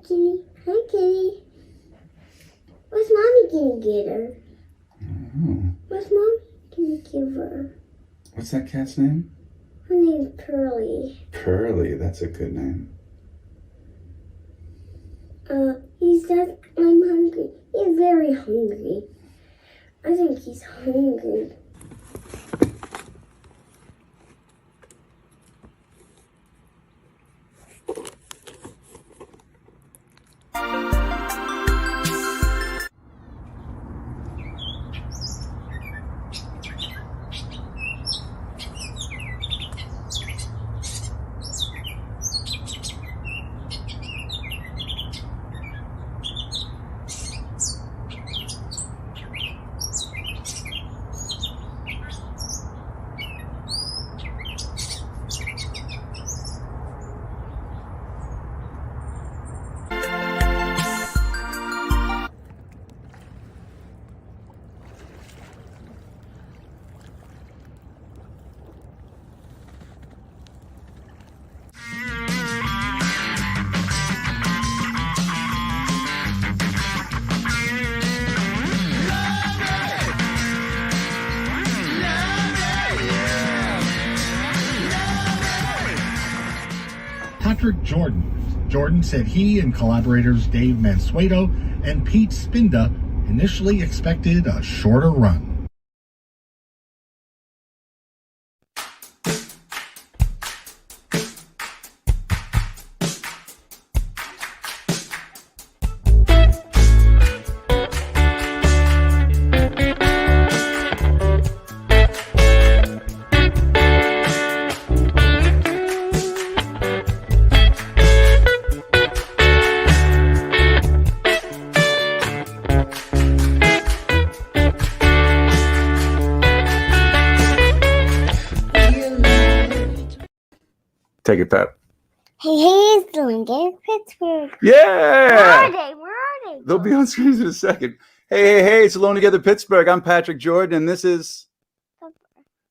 Kitty. Hi, Kitty. What's Mommy gonna get her? What's Mommy gonna give her? What's that cat's name? Her name's Curly. Curly, that's a good name. He says I'm hungry. He's very hungry. I think he's hungry. Patrick Jordan. Jordan said he and collaborators Dave Mansueto and Pete Spinda initially expected a shorter run. Take it, Pat. Hey, it's Goodlander, Pittsburgh. Yeah! Where are they? They'll be on screens in a second. Hey, it's Alone Together Pittsburgh. I'm Patrick Jordan, and this is... Pepper.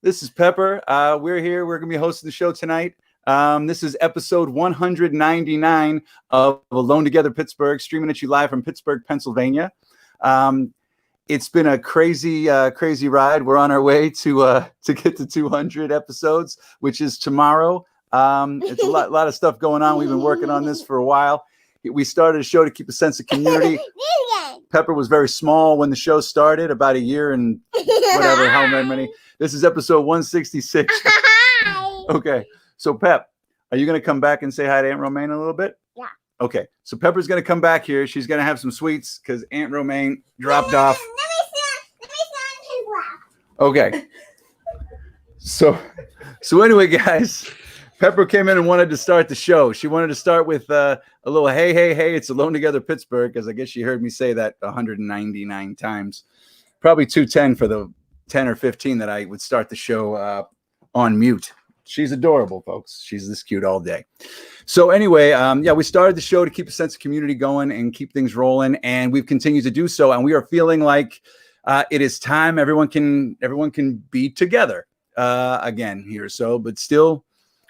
This is Pepper. We're here. We're going to be hosting the show tonight. This is episode 199 of Alone Together Pittsburgh, streaming at you live from Pittsburgh, Pennsylvania. It's been a crazy ride. We're on our way to get to 200 episodes, which is tomorrow. It's a lot of stuff going on. We've been working on this for a while. We started a show to keep a sense of community. Pepper was very small when the show started, about a year and whatever, how many. This is episode 166. Okay. So, Pep, are you going to come back and say hi to Aunt Romane a little bit? Yeah. Okay. So, Pepper's going to come back here. She's going to have some sweets because Aunt Romane dropped off. Let me sit on his lap. Okay. So anyway, guys, Pepper came in and wanted to start the show. She wanted to start with a little hey, it's Alone Together Pittsburgh, because I guess she heard me say that 199 times. Probably 210 for the 10 or 15 that I would start the show on mute. She's adorable, folks. She's this cute all day. So anyway, we started the show to keep a sense of community going and keep things rolling, and we've continued to do so. And we are feeling like it is time everyone can be together again here. So, but still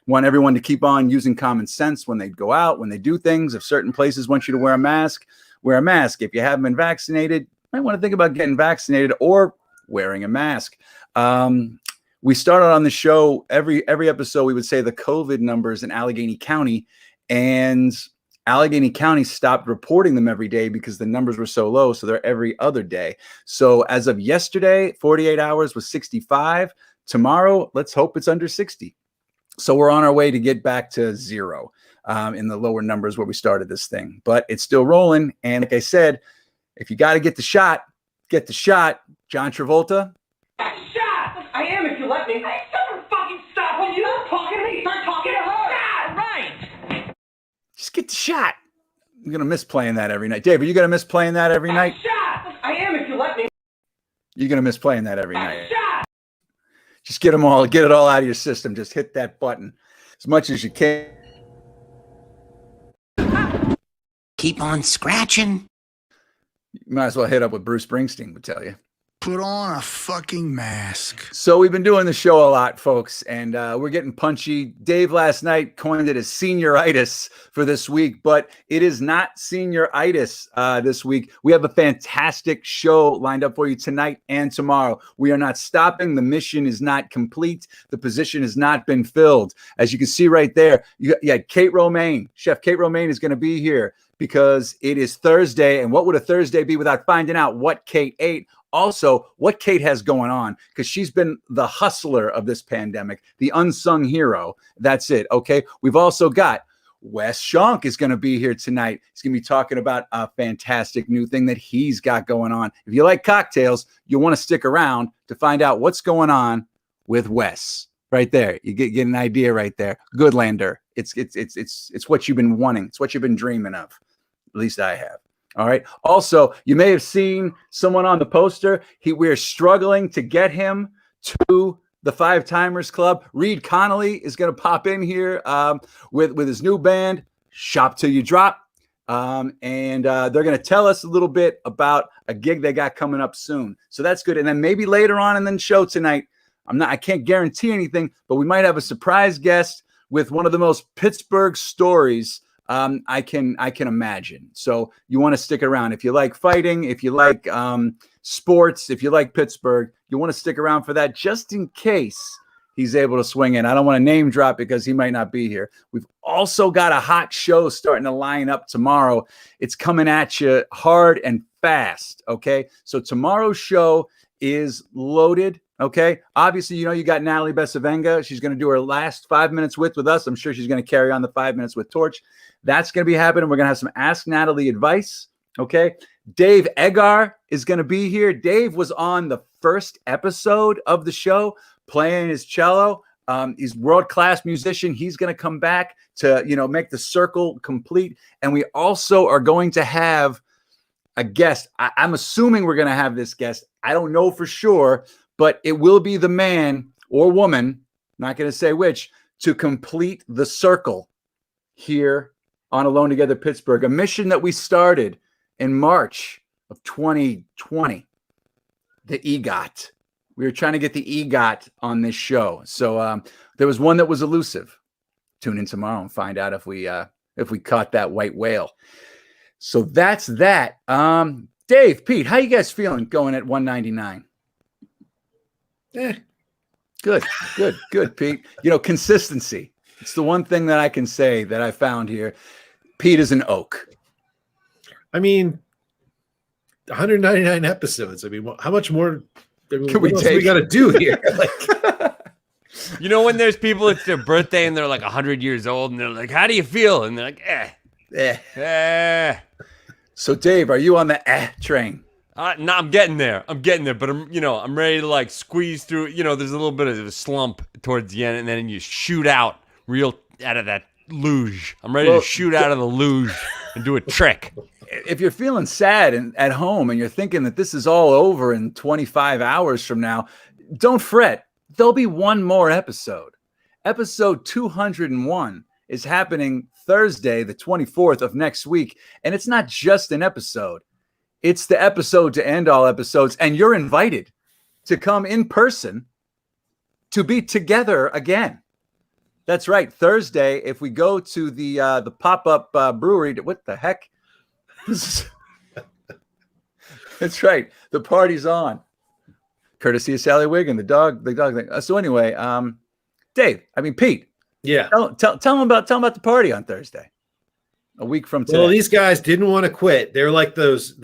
want everyone to keep on using common sense when they go out, when they do things. If certain places want you to wear a mask, wear a mask. If you haven't been vaccinated, you might want to think about getting vaccinated or wearing a mask. We started on the show, every episode, we would say the COVID numbers in Allegheny County, and Allegheny County stopped reporting them every day because the numbers were so low. So they're every other day. So as of yesterday, 48 hours was 65. Tomorrow, let's hope it's under 60. So we're on our way to get back to zero in the lower numbers where we started this thing. But it's still rolling. And like I said, if you got to get the shot, get the shot. John Travolta. Shot! I am if you let me. Hey, fucking stop when you start talking to me. Start talking to her. Yeah, right. Just get the shot. I'm going to miss playing that every night. Dave, are you going to miss playing that every night? Shot! I am if you let me. You're going to miss playing that every night. Shot! Just get it all out of your system. Just hit that button as much as you can. Keep on scratching. You might as well hit up what Bruce Springsteen would tell you. Put on a fucking mask. So we've been doing the show a lot, folks, and we're getting punchy. Dave last night coined it as senioritis for this week, but it is not senioritis this week. We have a fantastic show lined up for you tonight and tomorrow. We are not stopping. The mission is not complete. The position has not been filled. As you can see right there, Kate Romane. Chef Kate Romane is going to be here because it is Thursday, and what would a Thursday be without finding out what Kate ate? Also, what Kate has going on, because she's been the hustler of this pandemic, the unsung hero. That's it, okay? We've also got Wes Shonk is going to be here tonight. He's going to be talking about a fantastic new thing that he's got going on. If you like cocktails, you'll want to stick around to find out what's going on with Wes. Right there, you get an idea right there. Goodlander. It's what you've been wanting. It's what you've been dreaming of. At least I have. All right. Also, you may have seen someone on the poster. We're struggling to get him to the Five Timers Club. Reed Connolly is going to pop in here with his new band, Shop Till You Drop. And they're going to tell us a little bit about a gig they got coming up soon. So that's good. And then maybe later on in the show tonight, I can't guarantee anything, but we might have a surprise guest with one of the most Pittsburgh stories I can imagine. So you want to stick around. If you like fighting, if you like sports, if you like Pittsburgh, you want to stick around for that just in case he's able to swing in. I don't want to name drop because he might not be here. We've also got a hot show starting to line up tomorrow. It's coming at you hard and fast, okay? So tomorrow's show is loaded. Okay. Obviously, you got Natalie Besavenga. She's going to do her last 5 minutes with us. I'm sure she's going to carry on the 5 minutes with Torch. That's going to be happening. We're going to have some Ask Natalie advice. Okay. Dave Eggar is going to be here. Dave was on the first episode of the show playing his cello. He's world-class musician. He's going to come back to, make the circle complete. And we also are going to have a guest. I'm assuming we're going to have this guest. I don't know for sure, but it will be the man or woman, not going to say which, to complete the circle here on Alone Together Pittsburgh, a mission that we started in March of 2020, the EGOT. We were trying to get the EGOT on this show. So there was one that was elusive. Tune in tomorrow and find out if we caught that white whale. So that's that. Dave, Pete, how you guys feeling going at 199? Good, Pete. You know, consistency. It's the one thing that I can say that I found here. Pete is an oak. I mean, 199 episodes. I mean, how much more can we got to do here? Like, you know, when there's people, it's their birthday and they're like 100 years old and they're like, how do you feel? And they're like, So, Dave, are you on the train? No, I'm getting there. But I'm ready to like squeeze through. You know, there's a little bit of a slump towards the end, and then you shoot out out of that luge. I'm ready to shoot out of the luge and do a trick. If you're feeling sad and at home and you're thinking that this is all over in 25 hours from now, don't fret. There'll be one more episode. Episode 201 is happening Thursday, the 24th of next week. And it's not just an episode. It's the episode to end all episodes. And you're invited to come in person to be together again. That's right. Thursday, if we go to the pop-up brewery, what the heck? That's right. The party's on. Courtesy of Sally Wig and the dog thing. So anyway, Dave, Pete. Yeah. Tell them about the party on Thursday. A week from today. Well, these guys didn't want to quit. They're like those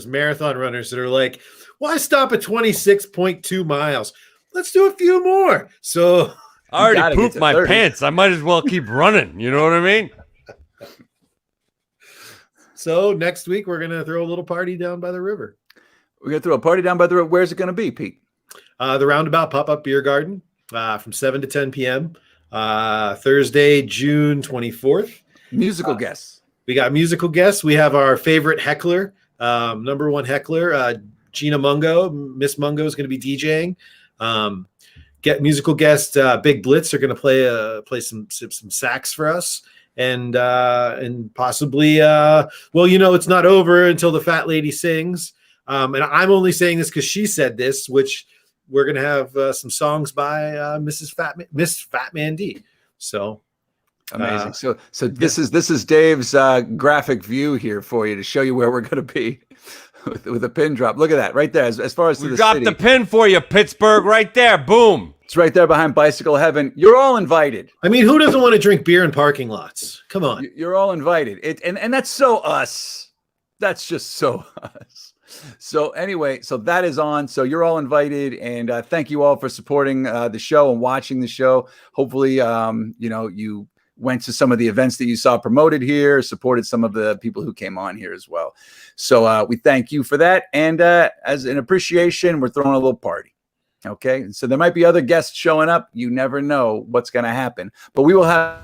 marathon runners that are like, why stop at 26.2 miles? Let's do a few more. So I already pooped my 30. pants. I might as well keep running. You know what I mean? So next week we're gonna throw a little party down by the river. We're gonna throw a party down by the river. Where's it gonna be, Pete? The Roundabout Pop-Up Beer Garden from 7 to 10 p.m. Thursday, June 24th. Musical guests. We got musical guests. We have our favorite heckler, number one heckler, Gina Mungo. Miss Mungo is going to be DJing. Get musical guest Big Blitz are going to play some sax for us, and possibly it's not over until the fat lady sings. And I'm only saying this because she said this, which we're going to have some songs by Miss Fat Man D. So. Amazing. So this is Dave's graphic view here for you to show you where we're going to be with a pin drop. Look at that right there. As far as we dropped the pin for you, Pittsburgh, right there. Boom. It's right there behind Bicycle Heaven. You're all invited. I mean, who doesn't want to drink beer in parking lots? Come on. You're all invited. And that's so us. That's just so us. So anyway, so that is on. So you're all invited, and thank you all for supporting the show and watching the show. Hopefully, you went to some of the events that you saw promoted here, supported some of the people who came on here as well. So we thank you for that. And as an appreciation, we're throwing a little party. Okay. So there might be other guests showing up. You never know what's going to happen, but we will have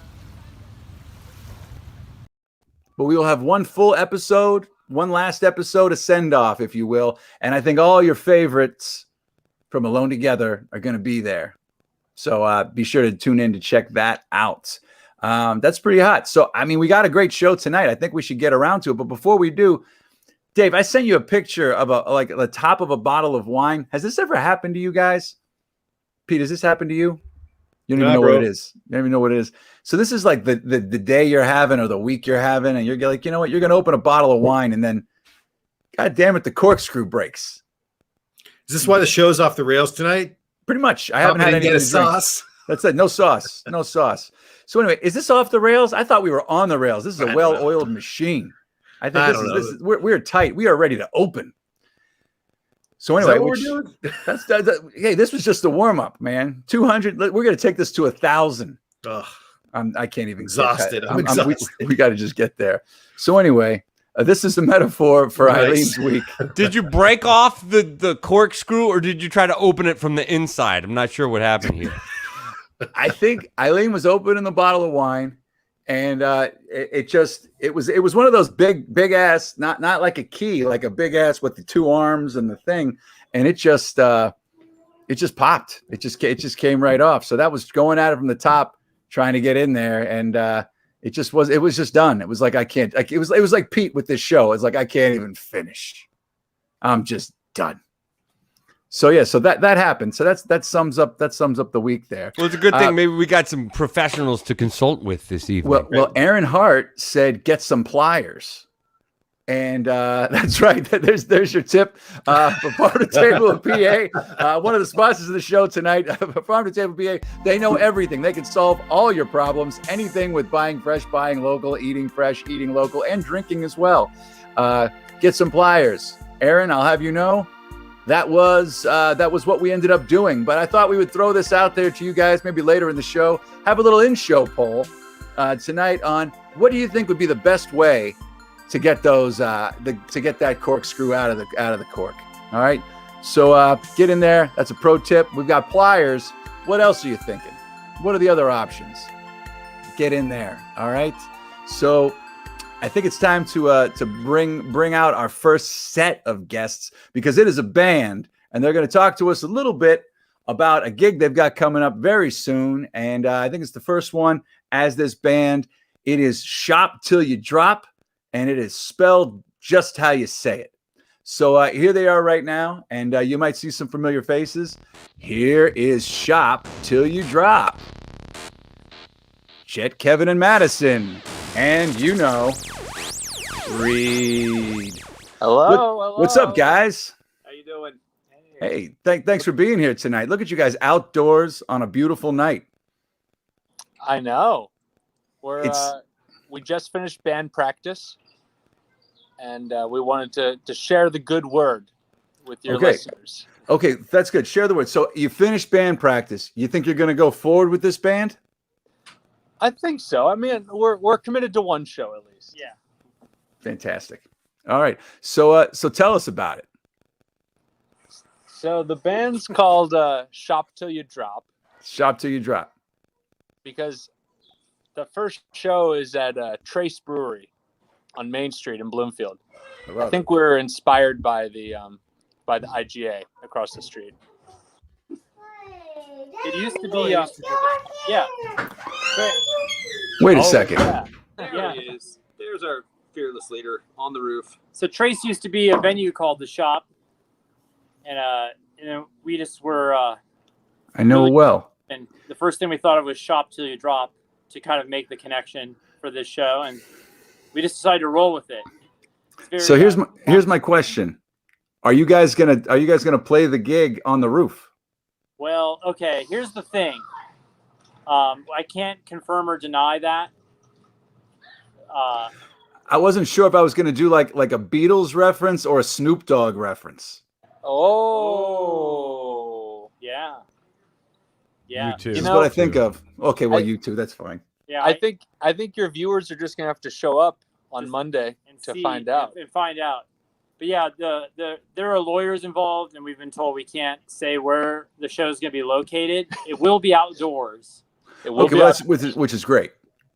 one full episode, one last episode, a send off, if you will. And I think all your favorites from Alone Together are going to be there. So be sure to tune in to check that out. That's pretty hot. So, we got a great show tonight. I think we should get around to it. But before we do, Dave, I sent you a picture of the top of a bottle of wine. Has this ever happened to you guys? Pete, has this happened to you? You don't even know what it is. You don't even know what it is. So this is like the day you're having or the week you're having, and you're like, you know what? You're going to open a bottle of wine, and then, God damn it, the corkscrew breaks. Is this why the show's off the rails tonight? Pretty much. I haven't had any sauce. That's it. No sauce. No sauce. So anyway, is this off the rails? I thought we were on the rails. This is a well-oiled machine. I think we're tight. We are ready to open. So anyway, what we're doing? Hey, this was just a warm-up, man. 200. We're going to take this to 1,000. I can't even. Exhausted. I'm exhausted. We got to just get there. So anyway, this is a metaphor for Eileen's week. Did you break off the corkscrew, or did you try to open it from the inside? I'm not sure what happened here. I think Eileen was opening the bottle of wine, and it was one of those big ass, not like a key, like a big ass with the two arms and the thing, and it just popped. It just came right off. So that was going at it from the top, trying to get in there, and it was just done. It was like it was like Pete with this show. It's like I can't even finish. I'm just done. So yeah, so that happened. So that sums up the week there. Well, it's a good thing. Maybe we got some professionals to consult with this evening. Well, Aaron Hart said get some pliers. And that's right. There's your tip for Farm to Table of PA. One of the sponsors of the show tonight, Farm to Table PA. They know everything. They can solve all your problems. Anything with buying fresh, buying local, eating fresh, eating local, and drinking as well. Get some pliers, Aaron. I'll have you know that was what we ended up doing. But I thought we would throw this out there to you guys maybe later in the show. Have a little in-show poll tonight on what do you think would be the best way to get those to get that corkscrew out of the cork. All right, so get in there. That's a pro tip. We've got pliers. What else are you thinking? What are the other options? Get in there. All right, so I think it's time to bring out our first set of guests, because it is a band and they're going to talk to us a little bit about a gig they've got coming up very soon, and I think it's the first one as this band. It is Shop Till You Drop, and it is spelled just how you say it. So here they are right now, and you might see some familiar faces. Here is Shop Till You Drop. Chet, Kevin, and Madison. And Reed. Hello. What's up, guys? How you doing? Hey, thanks for being here tonight. Look at you guys outdoors on a beautiful night. I know. We just finished band practice. And we wanted to share the good word with your listeners. Okay, that's good. Share the word. So you finished band practice. You think you're going to go forward with this band? I think so. I mean, we're committed to one show at least. Yeah. Fantastic. All right. So tell us about it. So the band's called Shop Till You Drop. Shop Till You Drop. Because the first show is at Trace Brewery on Main Street in Bloomfield. I think we're inspired by the IGA across the street. It used to be. Yeah. Wait a second. Yeah. There he is. There's our fearless leader on the roof. So Trace used to be a venue called The Shop, and we just were. I know really, well. And the first thing we thought of was Shop Till You Drop to kind of make the connection for this show, and we just decided to roll with it. So here's my question: Are you guys gonna play the gig on the roof? Well, okay. Here's the thing. I can't confirm or deny that. I wasn't sure if I was gonna do like a Beatles reference or a Snoop Dogg reference. Oh, yeah. You too. This is what I think of. Okay, well, you too. That's fine. Yeah, I think your viewers are just gonna have to show up on Monday to find out. And find out. But yeah, there are lawyers involved, and we've been told we can't say where the show is going to be located. It will be outdoors. It will Okay, be well, which is great.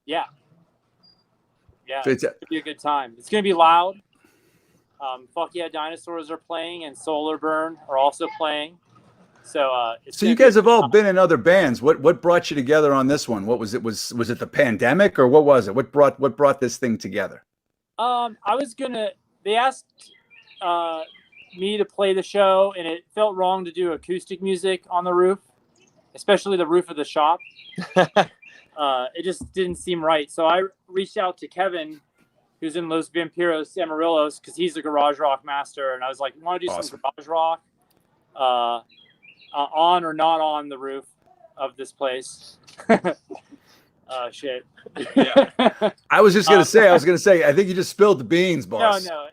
Yeah. Yeah, So it's going to be a good time. It's going to be loud. Fuck Yeah Dinosaurs are playing, and Solar Burn are also playing. So you guys have all been in other bands. What brought you together on this one? What was it? Was it the pandemic, or what was it? What brought this thing together? They asked me to play the show, and it felt wrong to do acoustic music on the roof, especially the roof of the shop. It just didn't seem right. So I reached out to Kevin, who's in Los Vampiros Amarillos, because he's a garage rock master, and I was like, "You want to do some garage rock on or not on the roof of this place?" Shit. Yeah. I was just gonna say. I think you just spilled the beans, boss. No.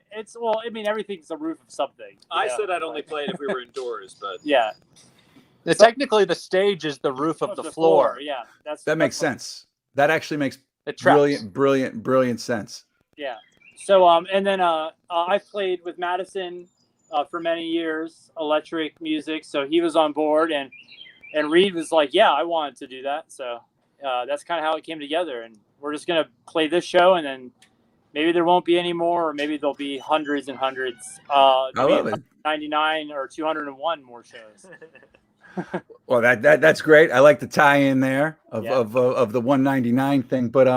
Everything's a roof of something. I said I'd only play it if we were indoors, but yeah. Technically, the stage is the roof of the floor. Yeah, that makes sense. That actually makes It tracks. brilliant sense. Yeah. So and then I played with Madison for many years, electric music. So he was on board, and Reed was like, "Yeah, I wanted to do that." So that's kind of how it came together. And we're just gonna play this show, and then maybe there won't be any more, or maybe there'll be hundreds and hundreds. I love it. 99 or 201 more shows. Well, that's great. I like the tie-in there of the 199 thing. But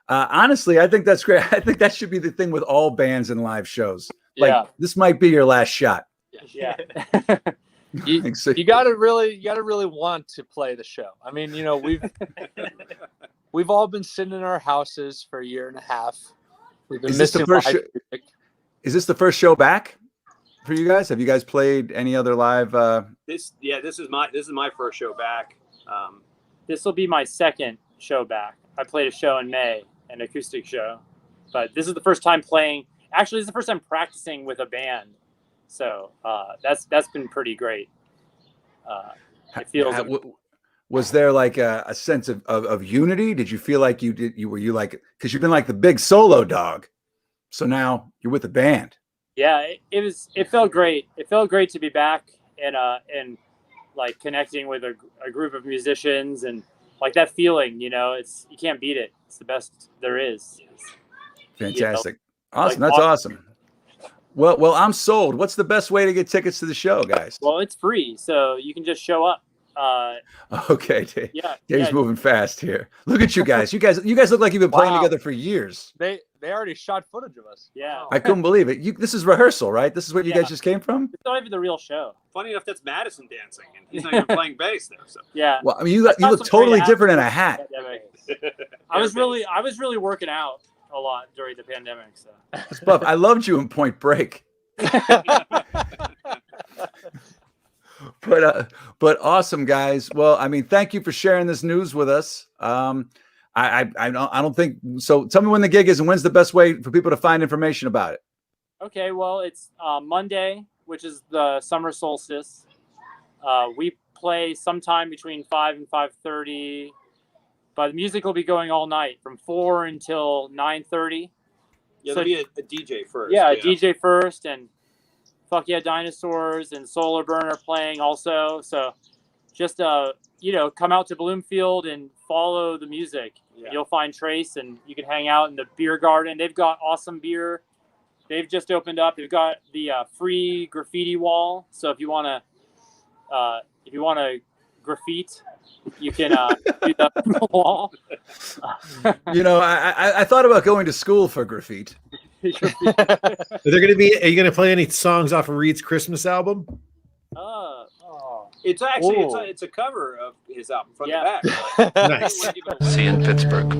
honestly, I think that's great. I think that should be the thing with all bands and live shows. Like, this might be your last shot. Yeah. You gotta really want to play the show. I mean, we've all been sitting in our houses for a year and a half. We've been missing live music. Is this the first show back for you guys? Have you guys played any other live? This is my first show back. This will be my second show back. I played a show in May, an acoustic show, but this is the first time playing. Actually, this is the first time practicing with a band. So that's been pretty great. It feels. Was there like a sense of unity? Did you feel like because you've been like the big solo dog, so now you're with the band. Yeah, it felt great. It felt great to be back and like connecting with a group of musicians and like that feeling. You can't beat it. It's the best there is. Fantastic. Awesome. That's awesome. Well, I'm sold. What's the best way to get tickets to the show, guys? Well, it's free, so you can just show up. Okay, Dave. Yeah, Dave's moving fast here. Look at you guys. You guys look like you've been playing together for years. They already shot footage of us. Yeah. I couldn't believe it. This is rehearsal, right? This is what you guys just came from? It's not even the real show. Funny enough, that's Madison dancing, and he's not even playing bass there. So yeah. Well, I mean, you look totally different in a hat. I was really working out a lot during the pandemic. So that's buff. I loved you in Point Break. But awesome, guys. Well, I mean, thank you for sharing this news with us. I don't think so. Tell me when the gig is and when's the best way for people to find information about it. Okay, well, it's Monday, which is the summer solstice. We play sometime between 5 and 5:30, but the music will be going all night from 4 until 9:30. Yeah, there'll be a DJ first. Yeah, a DJ first, and Fuck Yeah Dinosaurs and Solar Burner playing also. So just come out to Bloomfield and follow the music. Yeah. You'll find Trace, and you can hang out in the beer garden. They've got awesome beer. They've just opened up. They've got the free graffiti wall. So if you want to graffiti, you can do that on the wall. I thought about going to school for graffiti. Are you going to play any songs off of Reed's Christmas album? It's actually it's a cover of his album front to back. Nice. See you in Pittsburgh.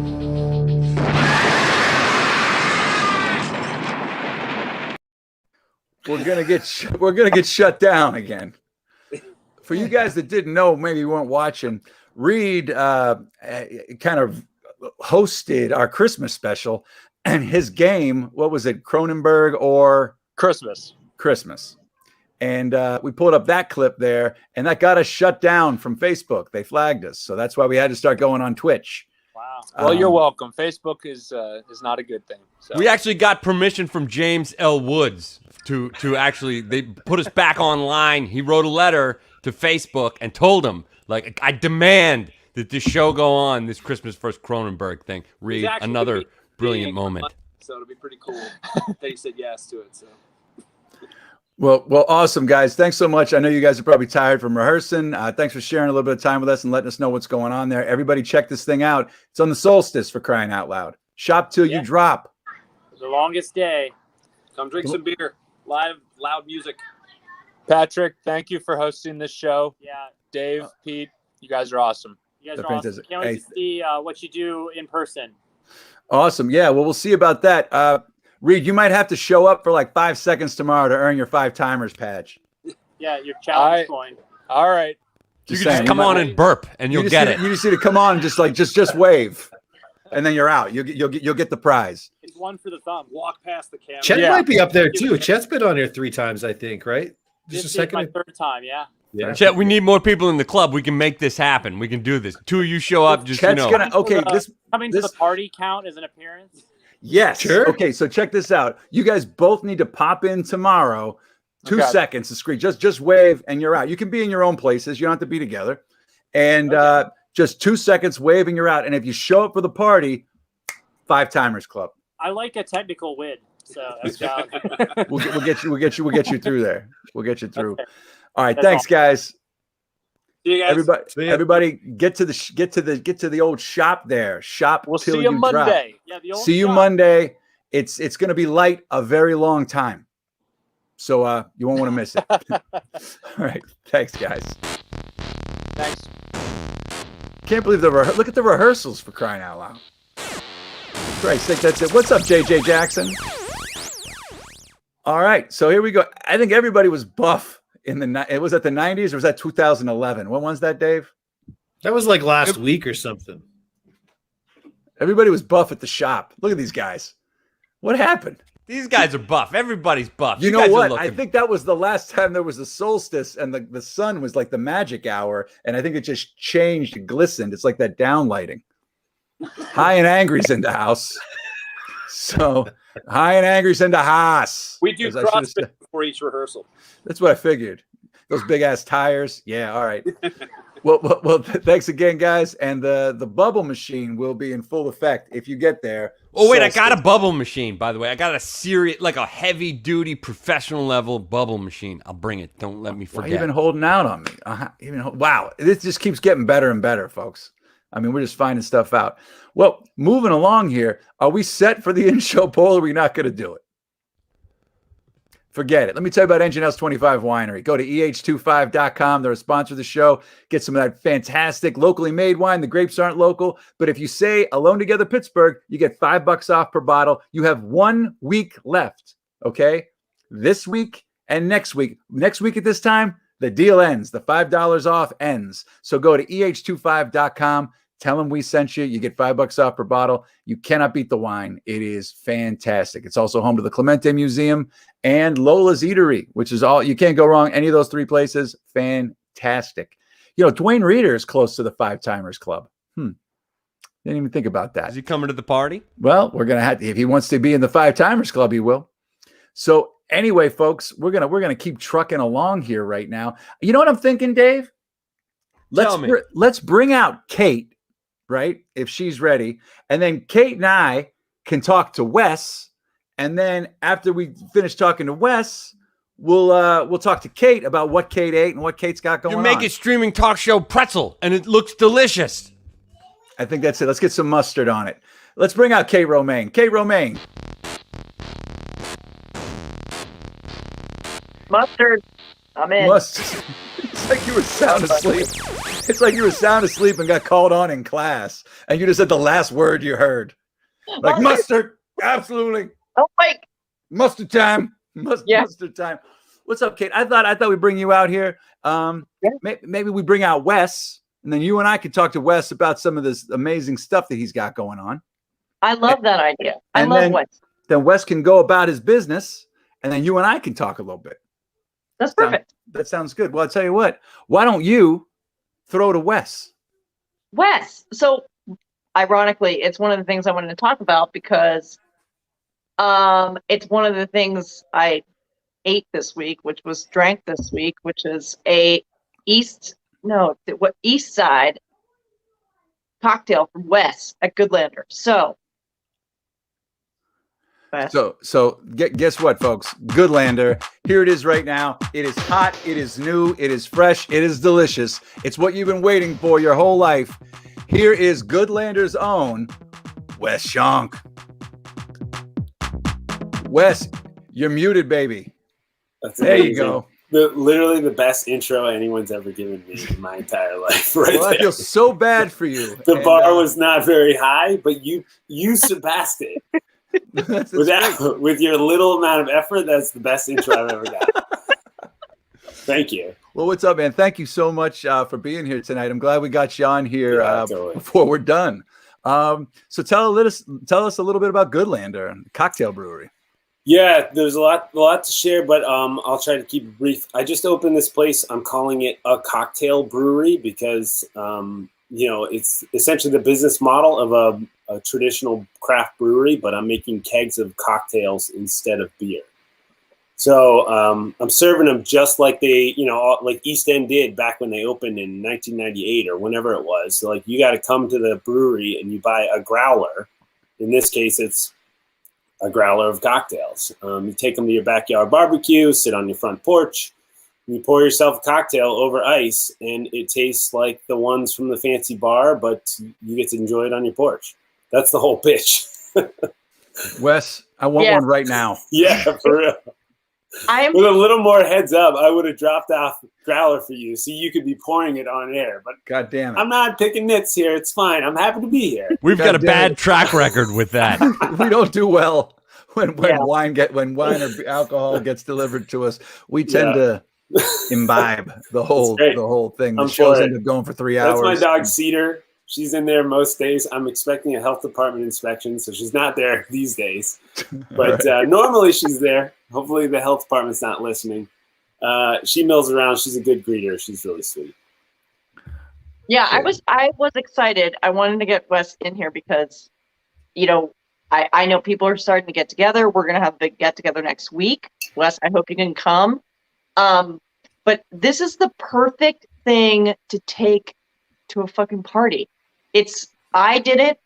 We're gonna get shut down again. For you guys that didn't know, maybe you weren't watching, Reed kind of hosted our Christmas special, and his game, what was it, Cronenberg or Christmas? And we pulled up that clip there, and that got us shut down from Facebook. They flagged us, so that's why we had to start going on Twitch. Wow. Well, you're welcome. Facebook is not a good thing. So. We actually got permission from James L. Woods to actually, they put us back online. He wrote a letter to Facebook and told them, like, I demand that this show go on, this Christmas first Cronenberg thing. Reed, another brilliant moment. So it'll be pretty cool that he said yes to it. So. Well, awesome, guys. Thanks so much. I know you guys are probably tired from rehearsing. Thanks for sharing a little bit of time with us and letting us know what's going on there. Everybody check this thing out. It's on the solstice, for crying out loud. Shop till you drop. The longest day. Come drink some beer. Live, loud music. Patrick, thank you for hosting this show. Yeah. Dave, Pete, you guys are awesome. You guys are awesome. Can't wait to see what you do in person. Awesome. Yeah, well, we'll see about that. Reed, you might have to show up for like 5 seconds tomorrow to earn your 5 timers badge. Yeah, your challenge coin. All right. You can just come on and burp, and you'll get it. You just need to come on, and just wave, and then you're out. You'll get the prize. It's one for the thumb. Walk past the camera. Chet might be up there too. Chet's been on here 3 times, I think, right? This is my 3rd time. Yeah. Chet, we need more people in the club. We can make this happen. We can do this. 2 of you show up. Just Chet's gonna coming to the party count as an appearance. Yes. Sure. Okay, so check this out. You guys both need to pop in tomorrow. 2 seconds to screen. Just wave and you're out. You can be in your own places. You don't have to be together. And just 2 seconds, wave and you're out. And if you show up for the party, 5 timers club. I like a technical win. So that's we'll get you through there. We'll get you through. Okay. All right. Thanks, guys. See you guys. Everybody, get to the old shop there. Shop. We'll till see you Monday. Yeah, the old see you shop. Monday. It's going to be light a very long time. So you won't want to miss it. All right. Thanks, guys. Thanks. Can't believe look at the rehearsals, for crying out loud. Christ sake, that's it. What's up, JJ Jackson? All right, so here we go. I think everybody was buff it was at the 90s, or was that 2011? When was that, Dave? That was like last week or something. Everybody was buff at the shop. Look at these guys. What happened? These guys are buff. Everybody's buff. You know guys what? I think that was the last time there was a solstice, and the sun was like the magic hour, and I think it just changed, it glistened. It's like that downlighting. High and Angry's in the house. So High and Angry's in the house. We do CrossFit before each rehearsal. That's what I figured. Those big ass tires. Yeah, all right. Well, thanks again, guys. And the bubble machine will be in full effect if you get there. Oh wait, I got a bubble machine, by the way. I got a serious, like a heavy duty professional level bubble machine. I'll bring it. Don't let me forget. You've been holding out on me. Wow, this just keeps getting better and better, folks. I mean, we're just finding stuff out. Well, moving along here, are we set for the in-show poll, or are we not going to do it? Forget it. Let me tell you about Engine House 25 Winery. Go to EH25.com. They're a sponsor of the show. Get some of that fantastic locally made wine. The grapes aren't local, but if you say Alone Together Pittsburgh, you get $5 off per bottle. You have 1 week left, okay? This week and next week. Next week at this time, the deal ends. The $5 off ends. So go to EH25.com. Tell them we sent you. You get $5 off per bottle. You cannot beat the wine. It is fantastic. It's also home to the Clemente Museum and Lola's Eatery, which is all, you can't go wrong. Any of those 3 places, fantastic. You know, Dwayne Reeder is close to the 5-Timers Club. Didn't even think about that. Is he coming to the party? Well, we're gonna have to, if he wants to be in the 5-Timers Club, he will. So anyway, folks, we're gonna keep trucking along here right now. You know what I'm thinking, Dave? Let's bring out Kate. Right? If she's ready. And then Kate and I can talk to Wes. And then after we finish talking to Wes, we'll talk to Kate about what Kate ate and what Kate's got going on. You make a streaming talk show pretzel, and it looks delicious. I think that's it. Let's get some mustard on it. Let's bring out Kate Romane. Kate Romane. Mustard. I'm in. Mustard. It's like you were sound asleep. It's like you were sound asleep and got called on in class, and you just said the last word you heard. Like mustard. Absolutely. Oh, wait. Mustard time. Mustard time. What's up, Kate? I thought we'd bring you out here. Maybe we bring out Wes, and then you and I could talk to Wes about some of this amazing stuff that he's got going on. I love that idea. I love Wes. Then Wes can go about his business, and then you and I can talk a little bit. That's perfect. That sounds good. Well, I'll tell you what. Why don't you throw to Wes? So ironically, it's one of the things I wanted to talk about because it's one of the things I ate this week, drank this week, which is a East Side cocktail from Wes at Goodlander. So guess what, folks? Goodlander. Here it is right now. It is hot. It is new. It is fresh. It is delicious. It's what you've been waiting for your whole life. Here is Goodlander's own Wes Shonk. Wes, you're muted, baby. There you go. Literally the best intro anyone's ever given me in my entire life. Right. Well, I feel so bad for you. The bar was not very high, but you surpassed it. With your little amount of effort, that's the best intro I've ever got. Thank you. Well, what's up, man? Thank you so much for being here tonight. I'm glad we got you on here before we're done. So tell us a little bit about Goodlander and Cocktail Brewery. Yeah, there's a lot to share, but I'll try to keep it brief. I just opened this place. I'm calling it a cocktail brewery because it's essentially the business model of a traditional craft brewery, but I'm making kegs of cocktails instead of beer. So I'm serving them just like like East End did back when they opened in 1998 or whenever it was. So you got to come to the brewery and you buy a growler. In this case, it's a growler of cocktails. You take them to your backyard barbecue, sit on your front porch, and you pour yourself a cocktail over ice, and it tastes like the ones from the fancy bar, but you get to enjoy it on your porch. That's the whole pitch. Wes, I want one right now. Yeah, for real. I'm With a little more heads up, I would have dropped off growler for you so you could be pouring it on air. But God damn it. I'm not picking nits here. It's fine. I'm happy to be here. We've got a damn bad it. track record with that. We don't do well when Yeah. wine or alcohol gets delivered to us. We tend to imbibe the whole thing. The I'm shows for it. end up going for 3 That's hours. my dog Cedar. She's in there most days. I'm expecting a health department inspection, so she's not there these days. But normally she's there. Hopefully the health department's not listening. She mills around. She's a good greeter. She's really sweet. Yeah, I was excited. I wanted to get Wes in here because, I know people are starting to get together. We're gonna have a big get together next week. Wes, I hope you can come. But this is the perfect thing to take to a fucking party. I did it.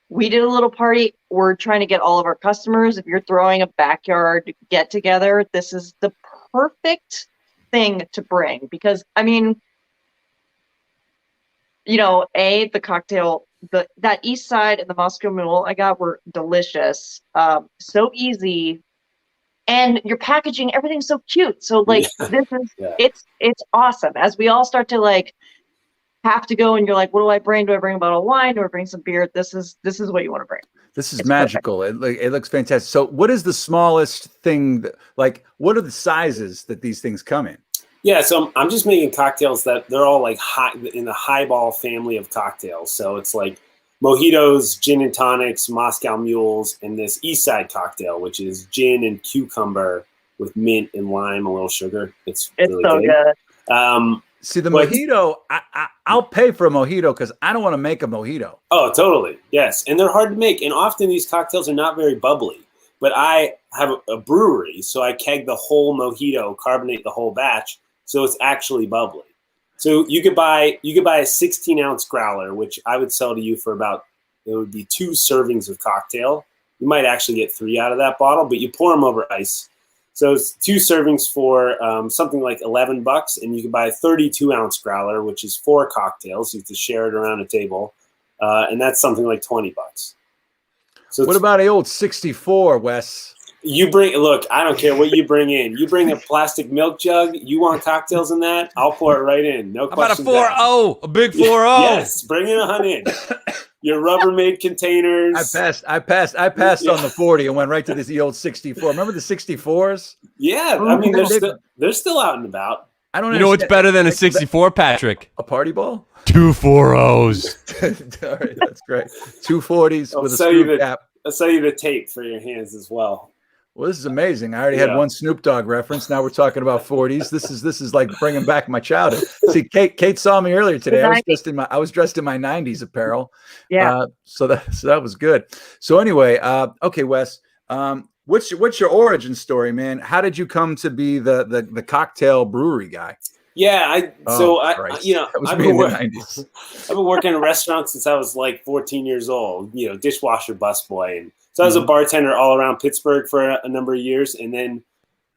We did a little party. We're trying to get all of our customers. If you're throwing a backyard get together, this is the perfect thing to bring because the cocktail, that East Side and the Moscow Mule I got were delicious. So easy. And your packaging, everything's so cute. So this is, it's awesome. As we all start to have to go and you're like, what do I bring? Do I bring a bottle of wine? Do I bring some beer? This is what you want to bring. This is magical. It looks fantastic. So what is the smallest thing what are the sizes that these things come in? Yeah, so I'm just making cocktails that they're all in the highball family of cocktails. So it's like mojitos, gin and tonics, Moscow mules, and this East Side cocktail, which is gin and cucumber with mint and lime, a little sugar. It's really so good. See, the mojito, I'll pay for a mojito because I don't want to make a mojito. Oh, totally. Yes. And they're hard to make. And often these cocktails are not very bubbly. But I have a brewery, so I keg the whole mojito, carbonate the whole batch, so it's actually bubbly. So you could buy a 16-ounce growler, which I would sell to you for it would be 2 servings of cocktail. You might actually get 3 out of that bottle, but you pour them over ice. So it's 2 servings for something like $11, and you can buy a 32-ounce growler, which is 4 cocktails. You have to share it around a table, and that's something like $20. So what about the old 64, Wes? Look, I don't care what you bring in. You bring a plastic milk jug. You want cocktails in that? I'll pour it right in. No questions. How about a 4-0? A big 4-0? Yes, bring in 100. Your Rubbermaid containers. I passed on the 40 and went right to the old 64. Remember the 64s? Yeah, I mean they're still out and about. I don't know. You know what's better than a 64, Patrick? A party ball? 2 4-0s. All right, that's great. 2 40s with a sell you screw cap. I'll sell you the tape for your hands as well. Well, this is amazing. I already had one Snoop Dogg reference. Now we're talking about 40s. This is like bringing back my childhood. See, Kate saw me earlier today. I was dressed in my 90s apparel. Yeah. So that was good. So anyway, okay, Wes. What's your origin story, man? How did you come to be the cocktail brewery guy? Yeah, I've been working in a restaurant since I was like 14 years old. Dishwasher, busboy, and so I was a bartender all around Pittsburgh for a number of years. And then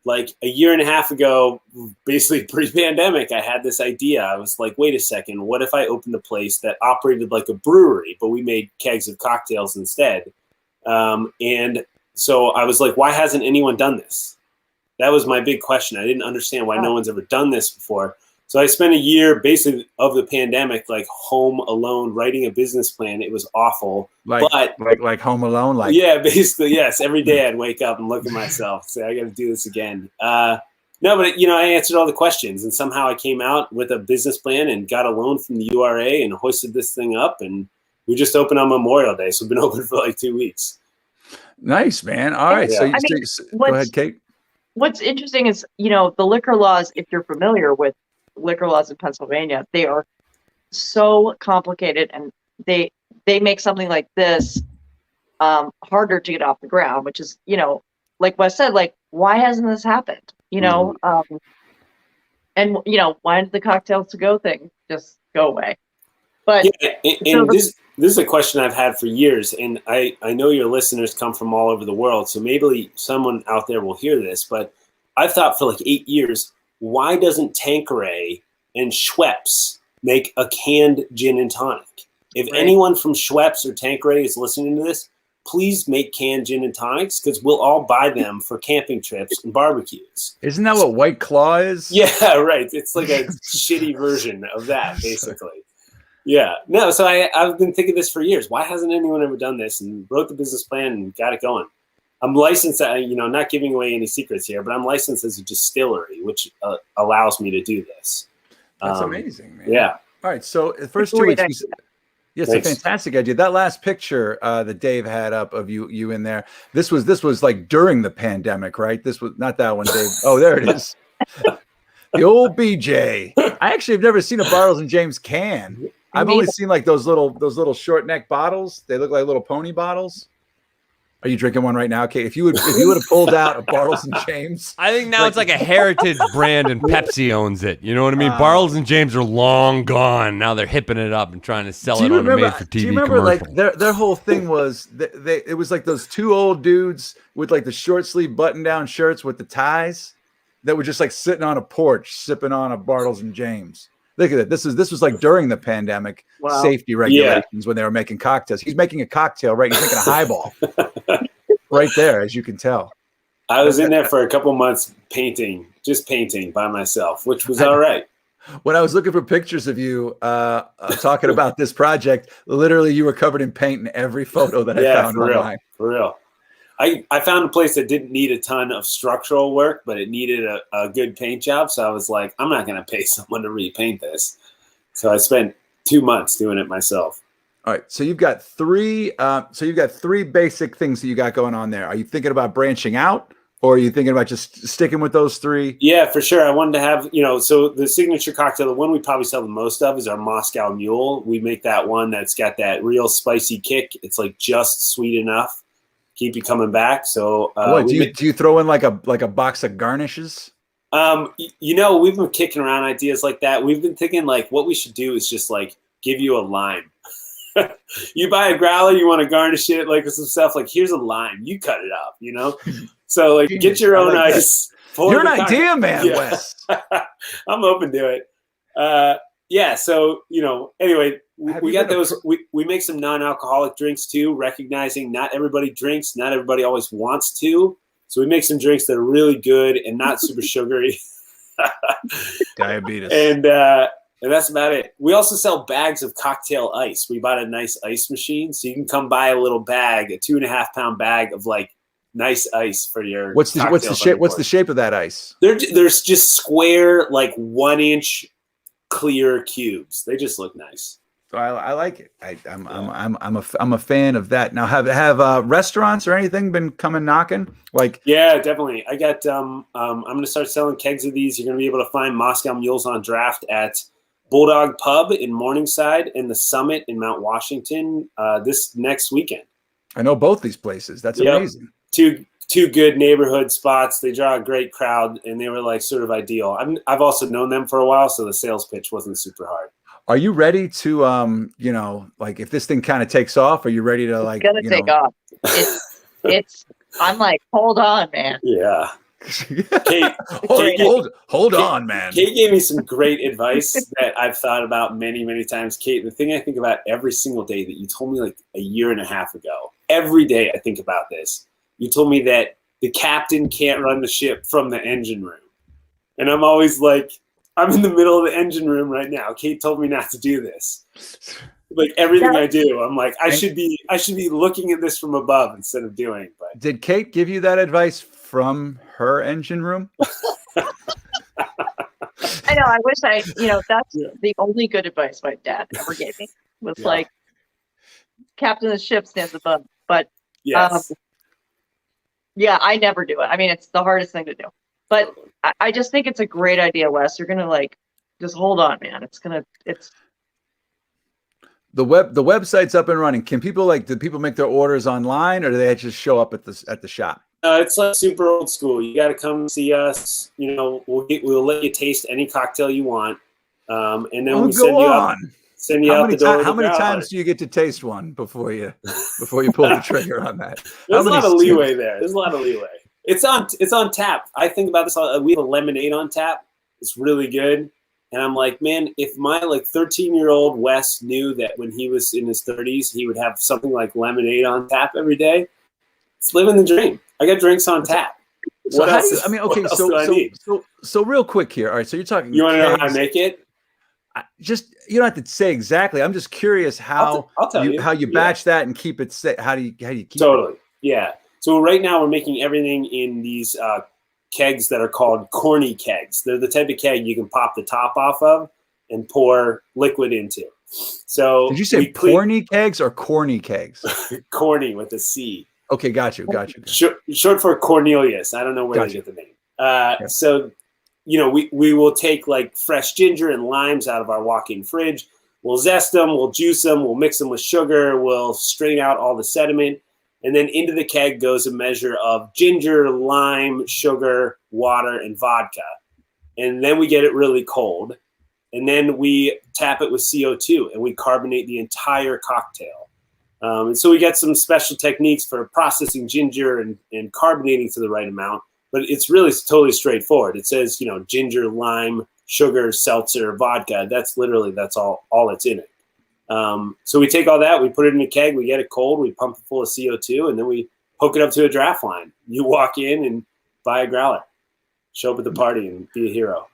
like a year and a half ago, basically pre-pandemic, I had this idea. I was like, wait a second, what if I opened a place that operated like a brewery, but we made kegs of cocktails instead? And so I was like, why hasn't anyone done this? That was my big question. I didn't understand why no one's ever done this before. So I spent a year basically of the pandemic, like home alone, writing a business plan. It was awful. Like Home Alone? Yeah, basically, yes. Every day I'd wake up and look at myself and say, I got to do this again. No, but, I answered all the questions. And somehow I came out with a business plan and got a loan from the URA and hoisted this thing up. And we just opened on Memorial Day. So we've been open for like 2 weeks. Nice, man. All right. Yeah. So go ahead, Kate. What's interesting is, the liquor laws, if you're familiar with liquor laws in Pennsylvania, they are so complicated, and they make something like this harder to get off the ground, which is, like Wes said, like, why hasn't this happened? And why did the cocktails to go thing just go away? But this is a question I've had for years, and I know your listeners come from all over the world, so maybe someone out there will hear this, but I've thought for like 8 years, why doesn't Tanqueray and Schweppes make a canned gin and tonic? If anyone from Schweppes or Tanqueray is listening to this, please make canned gin and tonics because we'll all buy them for camping trips and barbecues. Isn't that what White Claw is? Yeah, right. It's like a shitty version of that, basically. Yeah. No, so I've been thinking this for years. Why hasn't anyone ever done this? And wrote the business plan and got it going. I'm licensed, not giving away any secrets here, but I'm licensed as a distillery, which allows me to do this. That's amazing, man. Yeah. All right. So the first 2 weeks, it's a fantastic idea. That last picture that Dave had up of you in there. This was like during the pandemic, right? This was not that one, Dave. Oh, there it is. The old BJ. I actually have never seen a Bartles and James can. I've only seen like those little short neck bottles. They look like little pony bottles. Are you drinking one right now, Kate? If you would have pulled out a Bartles and James, I think now it's like a heritage brand, and Pepsi owns it. You know what I mean? Bartles and James are long gone. Now they're hipping it up and trying to sell it on a made-for-TV do you remember commercial. like their whole thing was it was like those two old dudes with like the short sleeve button down shirts with the ties that were just like sitting on a porch sipping on a Bartles and James. Look at it. This was like during the pandemic safety regulations when they were making cocktails. He's making a cocktail, right? He's making a highball right there, as you can tell. I was in there for a couple months just painting by myself, which was all right. When I was looking for pictures of you talking about this project, literally you were covered in paint in every photo that I found online. For real. I found a place that didn't need a ton of structural work, but it needed a good paint job. So I was like, I'm not going to pay someone to repaint this. So I spent 2 months doing it myself. All right. So you've got three basic things that you got going on there. Are you thinking about branching out, or are you thinking about just sticking with those three? Yeah, for sure. I wanted to have, so the signature cocktail, the one we probably sell the most of is our Moscow Mule. We make that one that's got that real spicy kick. It's like just sweet enough. Keep you coming back. So do you throw in like a box of garnishes? We've been kicking around ideas like that. We've been thinking like what we should do is just like give you a lime. You buy a growler, you want to garnish it like with some stuff. Like here's a lime, you cut it up. So like get your own ice. You're an idea man, Wes. I'm open to it. So anyway. We got those. We make some non-alcoholic drinks too, recognizing not everybody drinks, not everybody always wants to. So we make some drinks that are really good and not super sugary. Diabetes. And that's about it. We also sell bags of cocktail ice. We bought a nice ice machine, so you can come buy a little bag, a 2.5 pound bag of like nice ice for your. What's the shape? What's the shape of that ice? There's just square, like 1 inch clear cubes. They just look nice. So I like it. I'm a fan of that. Now have restaurants or anything been coming knocking? Like yeah, definitely. I got I'm gonna start selling kegs of these. You're gonna be able to find Moscow Mules on draft at Bulldog Pub in Morningside and the Summit in Mount Washington this next weekend. I know both these places. That's amazing. Two good neighborhood spots. They draw a great crowd, and they were like sort of ideal. I've also known them for a while, so the sales pitch wasn't super hard. Are you ready to, like if this thing kind of takes off, are you ready to like? It's gonna take off. I'm like, hold on, man. Yeah. Kate, hold on, man. Kate gave me some great advice that I've thought about many, many times. Kate, the thing I think about every single day that you told me like a year and a half ago, every day I think about this. You told me that the captain can't run the ship from the engine room. And I'm always like, I'm in the middle of the engine room right now. Kate told me not to do this. Like everything I do, I'm like, I should be looking at this from above instead of doing. But did Kate give you that advice from her engine room? I know. I wish that's the only good advice my dad ever gave me was like, captain of the ship stands above. But yes. I never do it. I mean, it's the hardest thing to do. But I just think it's a great idea, Wes. You're gonna like just hold on, man. It's the website's up and running. Can people do people make their orders online, or do they just show up at the shop? It's like super old school. You got to come see us. We'll let you taste any cocktail you want, and then we send you out the door. How many times do you get to taste one before you pull the trigger on that? There's a lot of leeway there. There's a lot of leeway. It's on tap. I think about this. We have a lemonade on tap. It's really good. And I'm like, man, if my 13-year-old Wes knew that when he was in his 30s, he would have something like lemonade on tap every day, it's living the dream. I got drinks on tap. So What how else? do you, I mean, okay, what else do I need? so real quick here. All right, so you're talking. You want to know how to kegs. make it? Just you don't have to say exactly. I'm just curious how I'll tell you how you batch that and keep it. How do you keep Totally. it? Yeah. So right now we're making everything in these kegs that are called corny kegs. They're the type of keg you can pop the top off of and pour liquid into. So Did you say corny kegs or corny kegs? Corny with a C. Okay, got you. Short for Cornelius. I don't know where they get the name. So, we will take like fresh ginger and limes out of our walk-in fridge. We'll zest them, we'll juice them, we'll mix them with sugar, we'll strain out all the sediment. And then into the keg goes a measure of ginger, lime, sugar, water, and vodka. And then we get it really cold. And then we tap it with CO2 and we carbonate the entire cocktail. And so we get some special techniques for processing ginger and carbonating to the right amount. But it's really totally straightforward. It says, ginger, lime, sugar, seltzer, vodka. That's all that's in it. So we take all that, we put it in a keg, we get it cold, we pump it full of CO2, and then we hook it up to a draft line. You walk in and buy a growler, show up at the party and be a hero.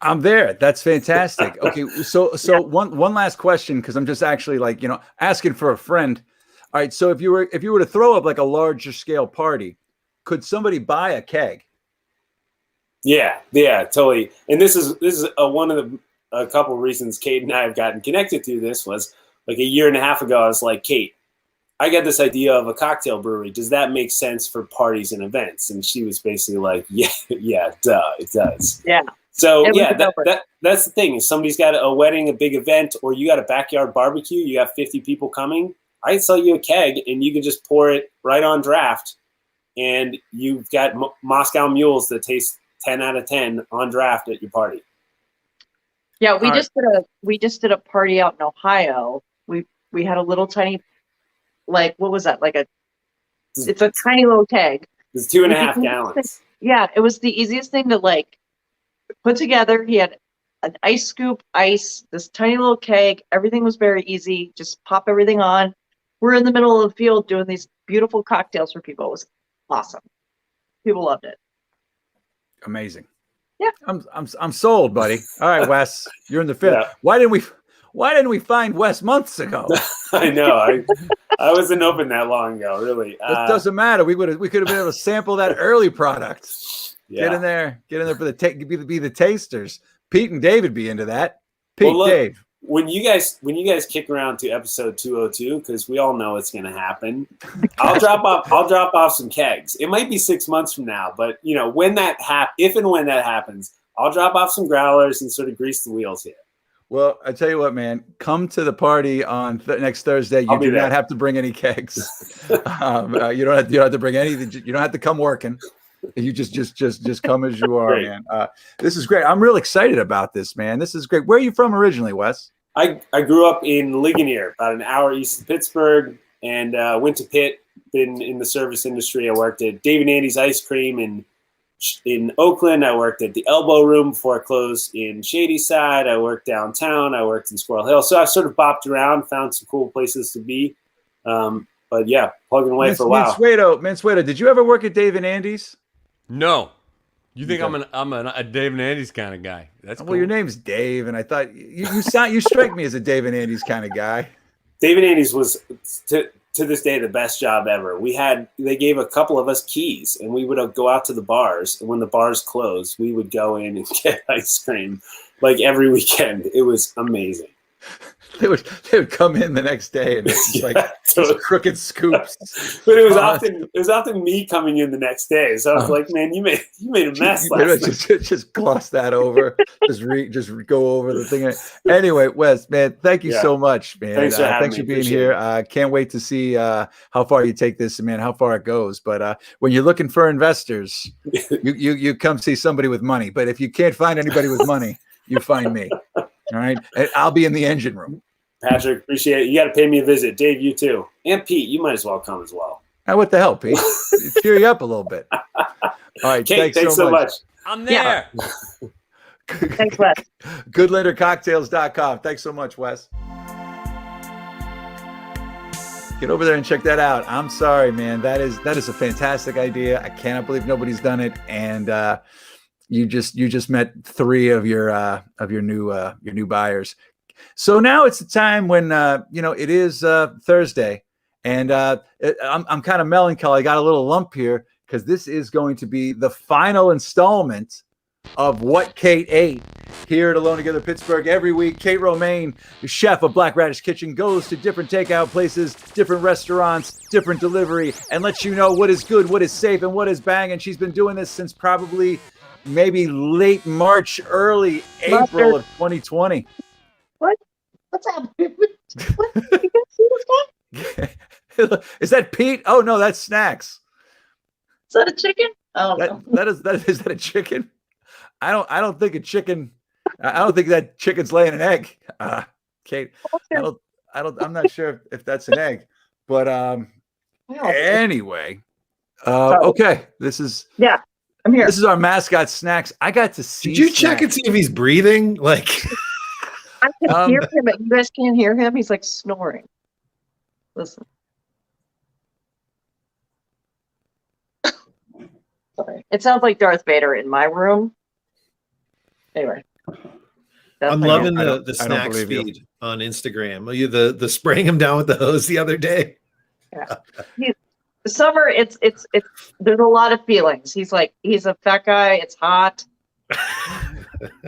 I'm there. That's fantastic. Okay, so one last question, because I'm just actually asking for a friend. All right, so if you were to throw up like a larger scale party, could somebody buy a keg? Yeah, totally. And this is one of a couple of reasons Kate and I have gotten connected to this was like a year and a half ago. I was like, Kate, I got this idea of a cocktail brewery. Does that make sense for parties and events? And she was basically like, yeah, duh, it does. Yeah. So that's the thing. If somebody's got a wedding, a big event, or you got a backyard barbecue, you have 50 people coming, I sell you a keg and you can just pour it right on draft. And you've got Moscow mules that taste 10 out of 10 on draft at your party. Yeah, we just did a party out in Ohio. We had a little tiny, what was that? It's a tiny little keg. It's 2.5 gallons. Yeah, it was the easiest thing to put together. He had an ice scoop, this tiny little keg. Everything was very easy. Just pop everything on. We're in the middle of the field doing these beautiful cocktails for people. It was awesome. People loved it. Amazing. Yeah, I'm sold, buddy. All right, Wes, you're in the field. Yeah. Why didn't we find Wes months ago? I know. I wasn't open that long ago. Really, it doesn't matter. We could have been able to sample that early product. Yeah. Get in there for be the tasters. Pete and David be into that. Pete, well, look, Dave. When you guys kick around to episode 202, because we all know it's going to happen, I'll drop off some kegs. It might be 6 months from now, but if and when that happens, I'll drop off some growlers and sort of grease the wheels here. Well, I tell you what, man, come to the party on next Thursday. You do not have to bring any kegs. You don't have to bring anything. You don't have to come working. You just come as you are, man. This is great. I'm real excited about this, man. This is great. Where are you from originally, Wes? I grew up in Ligonier, about an hour east of Pittsburgh, and went to Pitt. Been in the service industry. I worked at Dave and Andy's Ice Cream in Oakland. I worked at the Elbow Room before I closed in Shadyside. I worked downtown. I worked in Squirrel Hill. So I've sort of bopped around, found some cool places to be. But yeah, plugging away for a while. Mansueto, did you ever work at Dave and Andy's? No. You think I'm a Dave and Andy's kind of guy? That's cool. Well, your name's Dave, and I thought you strike me as a Dave and Andy's kind of guy. Dave and Andy's was to this day the best job ever. They gave a couple of us keys, and we would go out to the bars, and when the bars closed, we would go in and get ice cream every weekend. It was amazing. They would come in the next day and it's just crooked scoops. But it was often me coming in the next day. So I was like, man, you made a mess last night. Just gloss that over. just go over the thing. Anyway, Wes, man, thank you so much, man. Thanks for being here. Can't wait to see how far you take this and, man, how far it goes. But when you're looking for investors, you come see somebody with money. But if you can't find anybody with money, you find me. All right. And I'll be in the engine room. Patrick, appreciate it. You got to pay me a visit. Dave, you too. And Pete, you might as well come as well. What the hell, Pete? Cheer you up a little bit. All right. Kate, thanks so much. I'm there. Yeah. Thanks, Wes. Goodlandercocktails.com. Thanks so much, Wes. Get over there and check that out. I'm sorry, man. That is a fantastic idea. I cannot believe nobody's done it. And you just met 3 of your new buyers. So now it's the time when it is Thursday, and I'm kind of melancholy. I got a little lump here because this is going to be the final installment of What Kate Ate here at Alone Together Pittsburgh. Every week, Kate Romane, the chef of Black Radish Kitchen, goes to different takeout places, different restaurants, different delivery, and lets you know what is good, what is safe, and what is bang. And she's been doing this since probably maybe late March, early April of 2020. What? What's happening? What? You guys see this guy? Is that Pete? Oh no, that's Snacks. Is that a chicken? Oh, is that a chicken? I don't think a chicken. I don't think that chicken's laying an egg. Kate, I'm not sure if that's an egg, but anyway. Okay, I'm here. This is our mascot, Snacks. I got to see. Did you Snacks. check and see if he's breathing? Like, I can hear him, but you guys can't hear him. He's like snoring. Listen. Sorry. It sounds like Darth Vader in my room. Anyway. I'm loving the Snacks feed on Instagram. You the spraying him down with the hose the other day. Yeah. Summer, it's there's a lot of feelings. He's a fat guy. It's hot.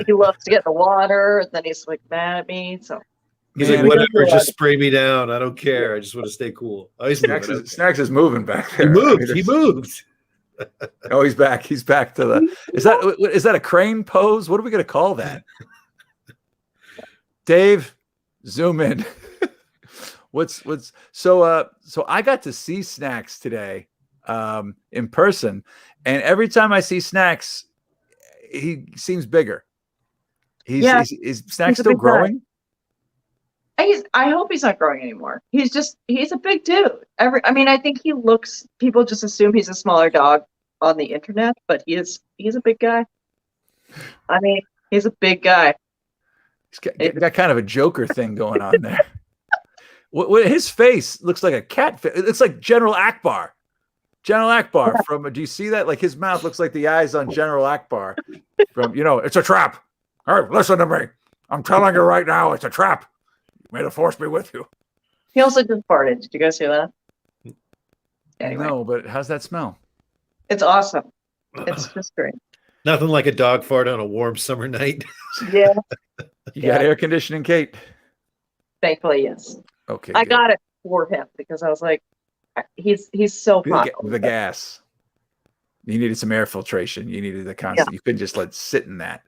He loves to get in the water, and then he's like mad at me. So he's like, whatever, just spray me down. I don't care. I just want to stay cool. Snacks is moving back there. He moved. Oh, he's back. He's back to the. Is that a crane pose? What are we going to call that? Dave, zoom in. So I got to see Snacks today in person, and every time I see Snacks, he seems bigger. Is Snacks still growing? I hope he's not growing anymore. He's a big dude. I think people just assume he's a smaller dog on the internet, but he's a big guy. I mean, he's a big guy. He's got kind of a Joker thing going on there. His face looks like a cat face. It's like General Akbar. General Akbar from. Do you see that? Like his mouth looks like the eyes on General Akbar. From it's a trap. All right, listen to me. I'm telling you right now, it's a trap. May the force be with you. He also just farted. Did you guys hear that? Anyway. No, but how's that smell? It's awesome. It's just great. Nothing like a dog fart on a warm summer night. Yeah. You got air conditioning, Kate? Thankfully, yes. Okay. I got it for him because I was like, he's so hot. The gas. You needed some air filtration. You needed the constant. Yeah. You couldn't just let it sit in that.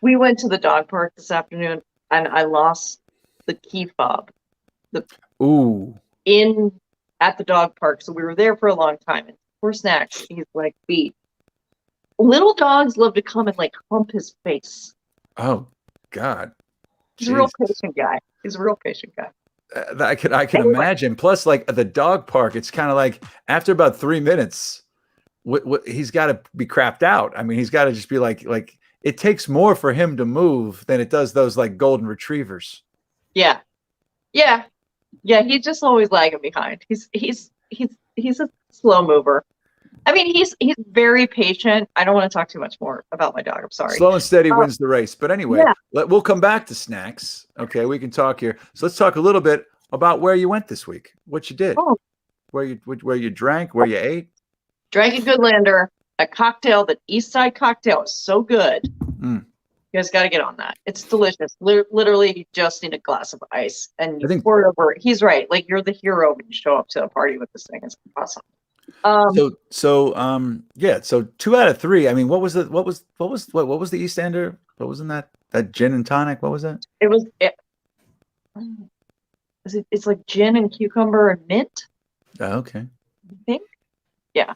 We went to the dog park this afternoon, and I lost the key fob. At the dog park. So we were there for a long time. And for Snacks, he's like beat. Little dogs love to come and like hump his face. Oh God. He's a real patient guy. I can imagine. Plus, like at the dog park, it's kind of like after about 3 minutes, he's got to be crapped out. I mean, he's got to just be like it takes more for him to move than it does those like golden retrievers. Yeah. He's just always lagging behind. He's a slow mover. I mean, he's very patient. I don't want to talk too much more about my dog. I'm sorry. Slow and steady wins the race. But anyway, we'll come back to Snacks. Okay, we can talk here. So let's talk a little bit about where you went this week. What you did. Where you drank, where you ate. Drank a Goodlander, a cocktail. The East Side cocktail is so good. You guys got to get on that. It's delicious. Literally, you just need a glass of ice and you pour it over. He's right. Like you're the hero when you show up to a party with this thing. It's awesome. So 2 out of 3. I mean, what was the East Ender? What was in that gin and tonic? What was that? It's like gin and cucumber and mint. Oh, okay. I think. Yeah.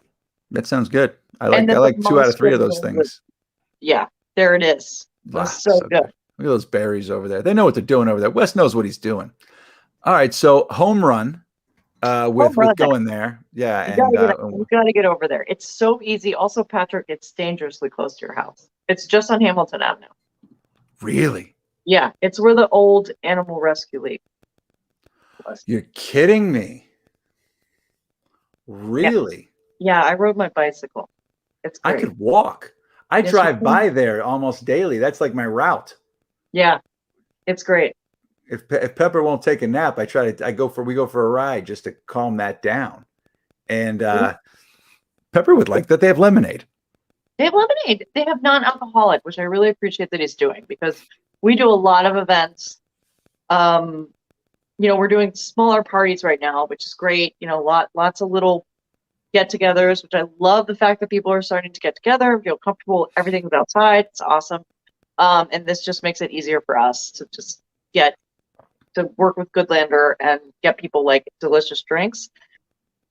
That sounds good. I like 2 out of 3 of those things. Yeah, there it is. That's so good. Look at those berries over there. They know what they're doing over there. Wes knows what he's doing. All right, so home run. With going there. Yeah. You got to get over there. It's so easy. Also, Patrick, it's dangerously close to your house. It's just on Hamilton Ave now. Really? Yeah, it's where the old Animal Rescue League was. You're kidding me. Really? Yeah, I rode my bicycle. It's great. I could walk. I Yes, you drive can. by there almost daily. That's like my route. Yeah, it's great. If Pepper won't take a nap, we go for a ride just to calm that down. And Pepper would like that. They have lemonade. They have lemonade. They have non-alcoholic, which I really appreciate that he's doing because we do a lot of events. We're doing smaller parties right now, which is great. Lots of little get-togethers, which I love the fact that people are starting to get together, feel comfortable. Everything's outside. It's awesome. And this just makes it easier for us to just get to work with Goodlander and get people like delicious drinks.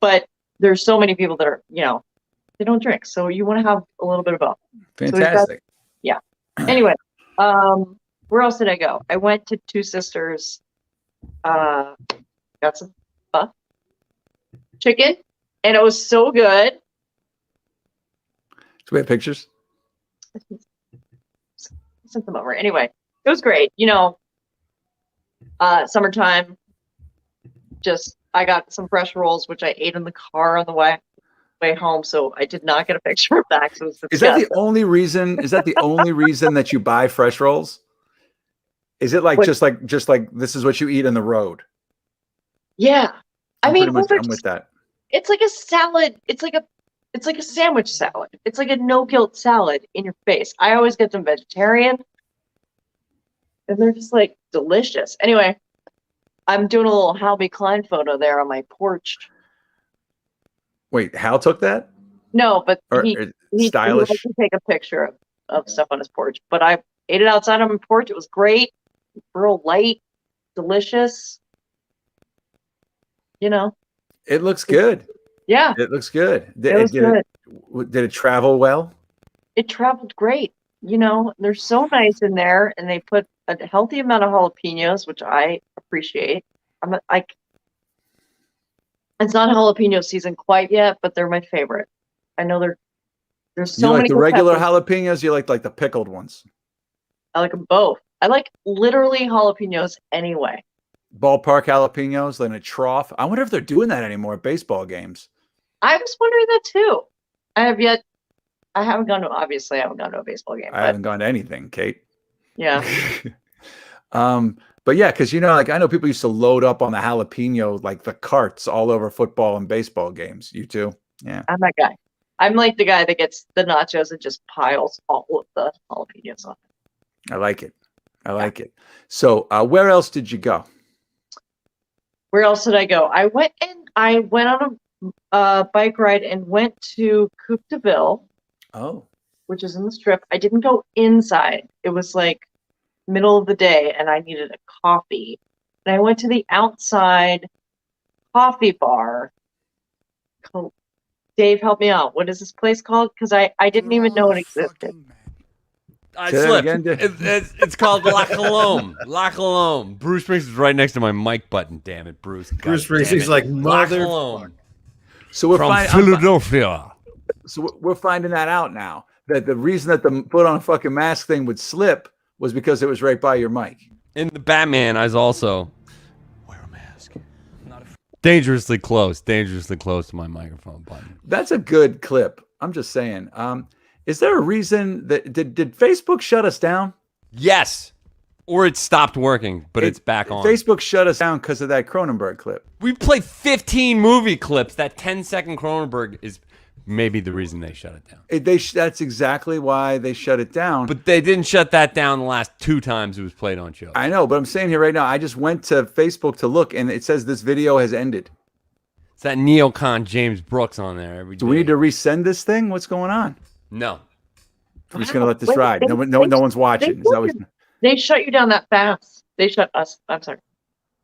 But there's so many people that are, they don't drink. So you want to have a little bit of both. Fantastic. Yeah. Anyway, where else did I go? I went to Two Sisters, got some chicken, and it was so good. Do we have pictures? Sent them over. Anyway, it was great. Summertime. Just I got some fresh rolls, which I ate in the car on the way home. So I did not get a picture of that. So Is that the only reason? Is that the only reason that you buy fresh rolls? Is it like just like this is what you eat on the road? Yeah, I'm with that. It's like a salad. It's like a sandwich salad. It's like a no guilt salad in your face. I always get them vegetarian, and they're just like delicious. Anyway, I'm doing a little Hal B. Klein photo there on my porch. Wait, Hal took that? No, but he stylish. likes to take a picture of stuff on his porch. But I ate it outside on my porch. It was great, real light, delicious. It looks good. Yeah, it looks good. Did It traveled great. They're so nice in there, and they put a healthy amount of jalapenos, which I appreciate. It's not jalapeno season quite yet, but they're my favorite. I know there's so you like many the regular jalapenos. You like the pickled ones. I like them both. I like literally jalapenos anyway. Ballpark jalapenos in a trough. I wonder if they're doing that anymore at baseball games. I was wondering that too. I haven't gone to a baseball game. I haven't gone to anything, Kate. Yeah. But yeah, because I know people used to load up on the jalapeno, like the carts all over football and baseball games. You too? Yeah. I'm that guy. I'm like the guy that gets the nachos and just piles all of the jalapenos on. I like it. I like it. So where else did you go? Where else did I go? I went on a bike ride and went to Coupe de Ville. Oh. Which is in the Strip. I didn't go inside. It was like middle of the day and I needed a coffee. And I went to the outside coffee bar. Dave, help me out. What is this place called? Because I didn't even know it existed. I slipped. It's called La Colombe. La Colombe. Bruce Springs is right next to my mic button. Damn it, Bruce. Bruce Springs is like La mother. Colombe. So we're from Philadelphia. So we're finding that out now. That the reason that the put on a fucking mask thing would slip was because it was right by your mic. In the Batman, I was also wear a mask. Dangerously close to my microphone button. That's a good clip. I'm just saying. Is there a reason that did Facebook shut us down? Yes. Or it stopped working, but it's back on. Facebook shut us down because of that Cronenberg clip. We played 15 movie clips. That 10-second Cronenberg is maybe the reason they shut it down. That's exactly why they shut it down. But they didn't shut that down the last 2 times it was played on shows. I know, but I'm saying here right now, I just went to Facebook to look, and it says this video has ended. It's that neocon James Brooks on there every day. Do we need to resend this thing? What's going on? No. I'm just going to let this ride. No one's watching. They shut you down that fast. They shut us. I'm sorry.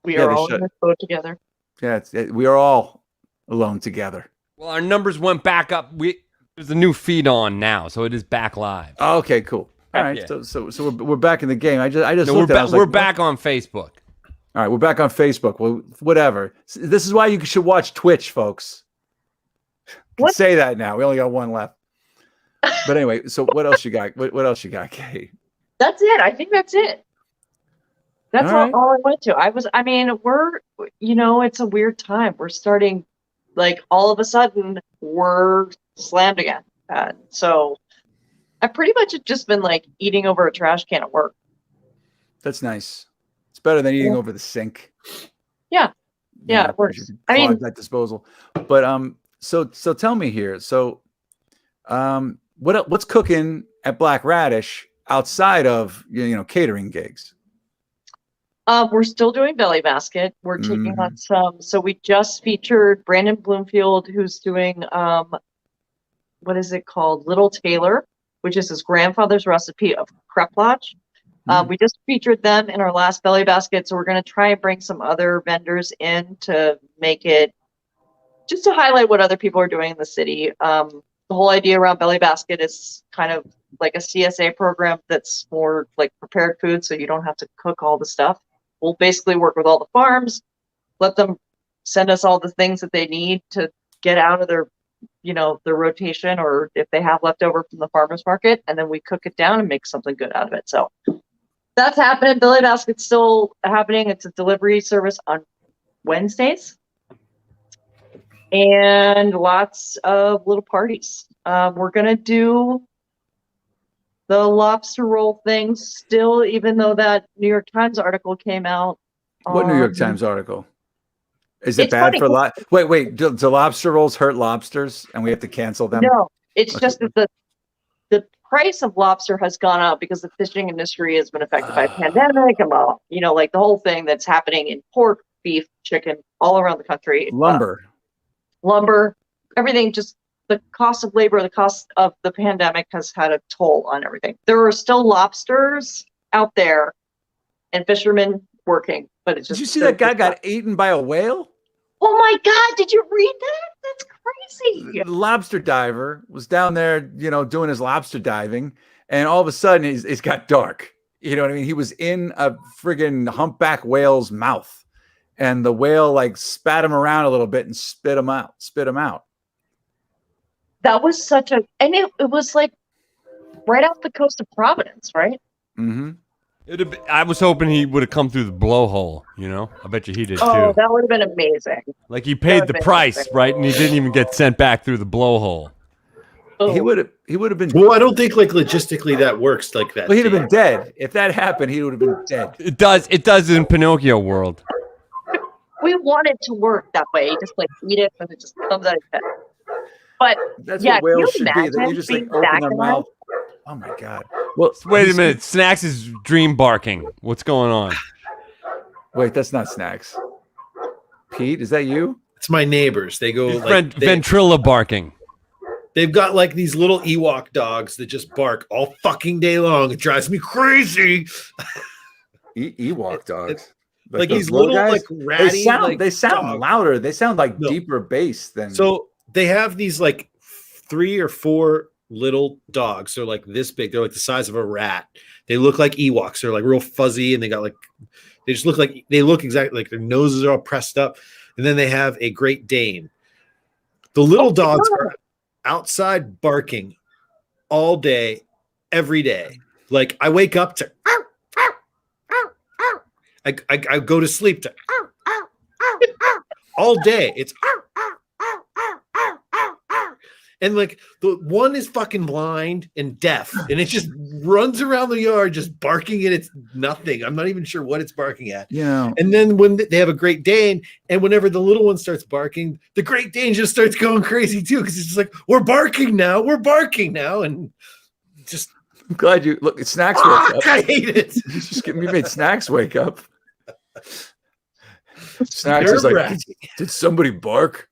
We are all in this boat together. Yeah, we are all alone together. Well, our numbers went back up. There's a new feed on now, so it is back live. Okay, cool. All right, yeah. so we're back in the game. We're back on Facebook. All right, we're back on Facebook. Well, whatever. This is why you should watch Twitch, folks. Say that now. We only got one left. But anyway, so what else you got? What else you got, Kate? That's it. I think that's it. That's All right. all I went to. I mean, it's a weird time. We're starting, like, all of a sudden, we're slammed again. So I pretty much have just been, like, eating over a trash can at work. That's nice. It's better than eating over the sink. Yeah. Yeah, it works. I mean, that disposal. But so tell me here. So what's cooking at Black Radish outside of catering gigs? we're still doing Belly Basket. We're taking on some. So we just featured Brandon Bloomfield, who's doing what is it called? Little Taylor, which is his grandfather's recipe of crepe lodge. We just featured them in our last Belly Basket, so we're going to try and bring some other vendors in to make it, just to highlight what other people are doing in the city. The whole idea around Belly Basket is kind of like a CSA program that's more like prepared food, so you don't have to cook all the stuff. We'll basically work with all the farms, let them send us all the things that they need to get out of their, their rotation, or if they have leftover from the farmers market, and then we cook it down and make something good out of it. So that's happening. Belly Basket's still happening. It's a delivery service on Wednesdays. And lots of little parties. We're going to do the lobster roll thing still, even though that New York Times article came out. What New York Times article? Is it bad funny. for wait, do lobster rolls hurt lobsters and we have to cancel them? No, it's just that the price of lobster has gone up because the fishing industry has been affected by a pandemic and like the whole thing that's happening in pork, beef, chicken, all around the country. Lumber, everything, just the cost of labor, the cost of the pandemic has had a toll on everything. There are still lobsters out there and fishermen working, but it's just. Did you see that guy got eaten by a whale? Oh my God, did you read that? That's crazy. The lobster diver was down there, doing his lobster diving, and all of a sudden it's got dark. You know what I mean? He was in a friggin' humpback whale's mouth. And the whale spat him around a little bit and spit him out. That was and it was right off the coast of Providence, right? Mm-hmm. I was hoping he would have come through the blowhole, I bet you he did too. Oh, that would have been amazing. Like he paid the price, right? And he didn't even get sent back through the blowhole. Oh. He would have been. Well, I don't think logistically that works like that. Well, he'd have been dead. If that happened, he would have been dead. It does in Pinocchio world. We want it to work that way. You just eat it and it just comes out of your head. But that's yeah, what whales should be. That imagine you just being open back their in mouth. Oh my God. Well, wait a minute. Snacks is dream barking. What's going on? Wait, that's not Snacks. Pete, is that you? It's my neighbors. They go ventrilla barking. They've got these little Ewok dogs that just bark all fucking day long. It drives me crazy. Ewok dogs. Like these little guys? ratty. They sound louder. They sound deeper bass than. So they have these 3 or 4 little dogs. They're this big. They're the size of a rat. They look like Ewoks. They're real fuzzy, and they got they just look they look exactly their noses are all pressed up. And then they have a Great Dane. The little dogs are outside barking all day, every day. I wake up to. I go to sleep to all day. It's and the one is fucking blind and deaf, and it just runs around the yard just barking, and it's nothing. I'm not even sure what it's barking at. Yeah. And then when they have a Great Dane, and whenever the little one starts barking, the Great Dane just starts going crazy too, because it's just we're barking now, and just. I'm glad you look. Snacks woke up. I hate it. You made Snacks wake up. Snacks is did somebody bark?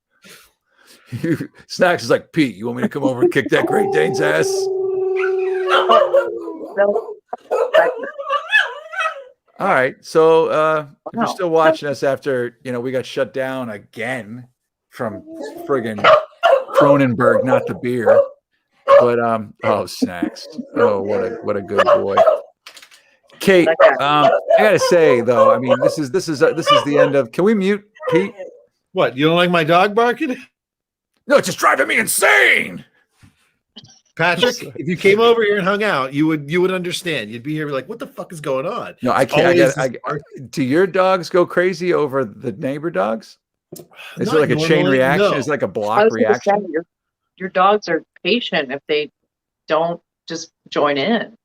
Snacks is Pete, you want me to come over and kick that Great Dane's ass? All right. So if you're still watching us after, we got shut down again from friggin' Cronenberg, not the beer. But Snacks. Oh, what a good boy. Kate, I gotta say though, I mean, this is the end of. Can we mute Pete? What? You don't like my dog barking? No, it's just driving me insane. Patrick, if you came over here and hung out, you would understand. You'd be here like, what the fuck is going on? No, I can't. Do your dogs go crazy over the neighbor dogs? Is it like a chain reaction? No. Is it like a I block was gonna say, reaction? your dogs are patient if they don't just join in.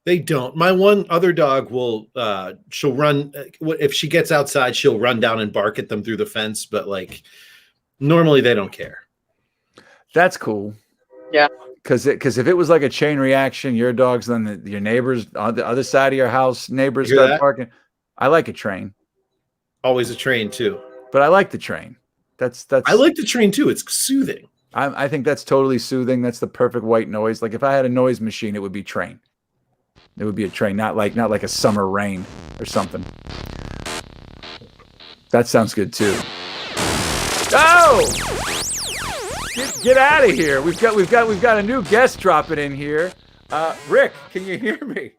They don't. My one other dog will, she'll run. If she gets outside, she'll run down and bark at them through the fence. But like, normally they don't care. That's cool. Yeah. Because if it was like a chain reaction, your dogs, then your neighbors on the other side of your house, neighbors You hear start that? barking. I like a train, Always a train too. but I like the train. That's. I like the train too. It's soothing. I think that's totally soothing. That's the perfect white noise. Like if I had a noise machine, it would be train. It would be a train, not like a summer rain or something. That sounds good too. Oh! Get out of here. We've got a new guest dropping in here. Rick, can you hear me?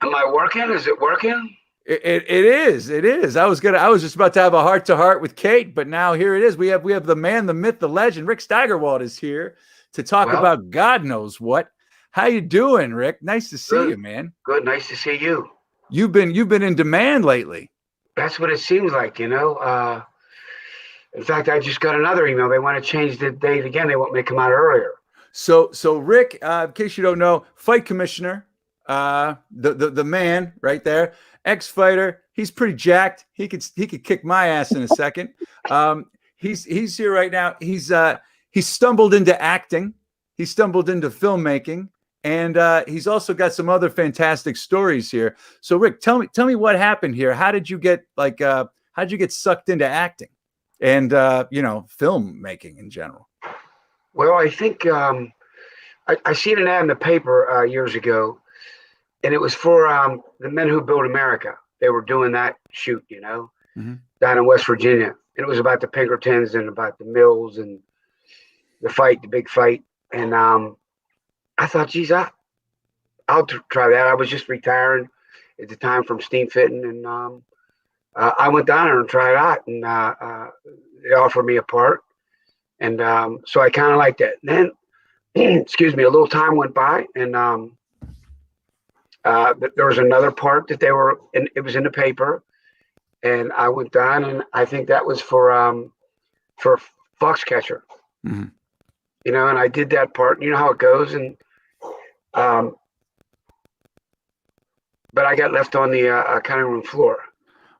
Am I working? Is it working? It is. I was just about to have a heart to heart with Kate, but now here it is. We have the man, the myth, the legend. Rick Steigerwald is here to talk about God knows what. How you doing, Rick? Nice to see you, man. Good. Nice to see you. You've been in demand lately. That's what it seems like, In fact, I just got another email. They want to change the date again. They want me to come out earlier. So Rick, in case you don't know, fight commissioner, the man right there, ex-fighter. He's pretty jacked. He could kick my ass in a second. He's here right now. He's stumbled into acting. He stumbled into filmmaking, and he's also got some other fantastic stories here. So Rick, tell me what happened here. How did you get sucked into acting and filmmaking in general? Well, I think I seen an ad in the paper years ago, and it was for the Men Who Build America. They were doing that shoot, down in West Virginia. And it was about the Pinkertons and about the Mills and the big fight. And I thought, geez, I'll try that. I was just retiring at the time from steam fitting, and I went down there and tried out, and they offered me a part. And so I kind of liked it. And then, excuse me, a little time went by, and there was another part that it was in the paper, and I went down, and I think that was for Foxcatcher, and I did that part. You know how it goes, and but I got left on the cutting room floor.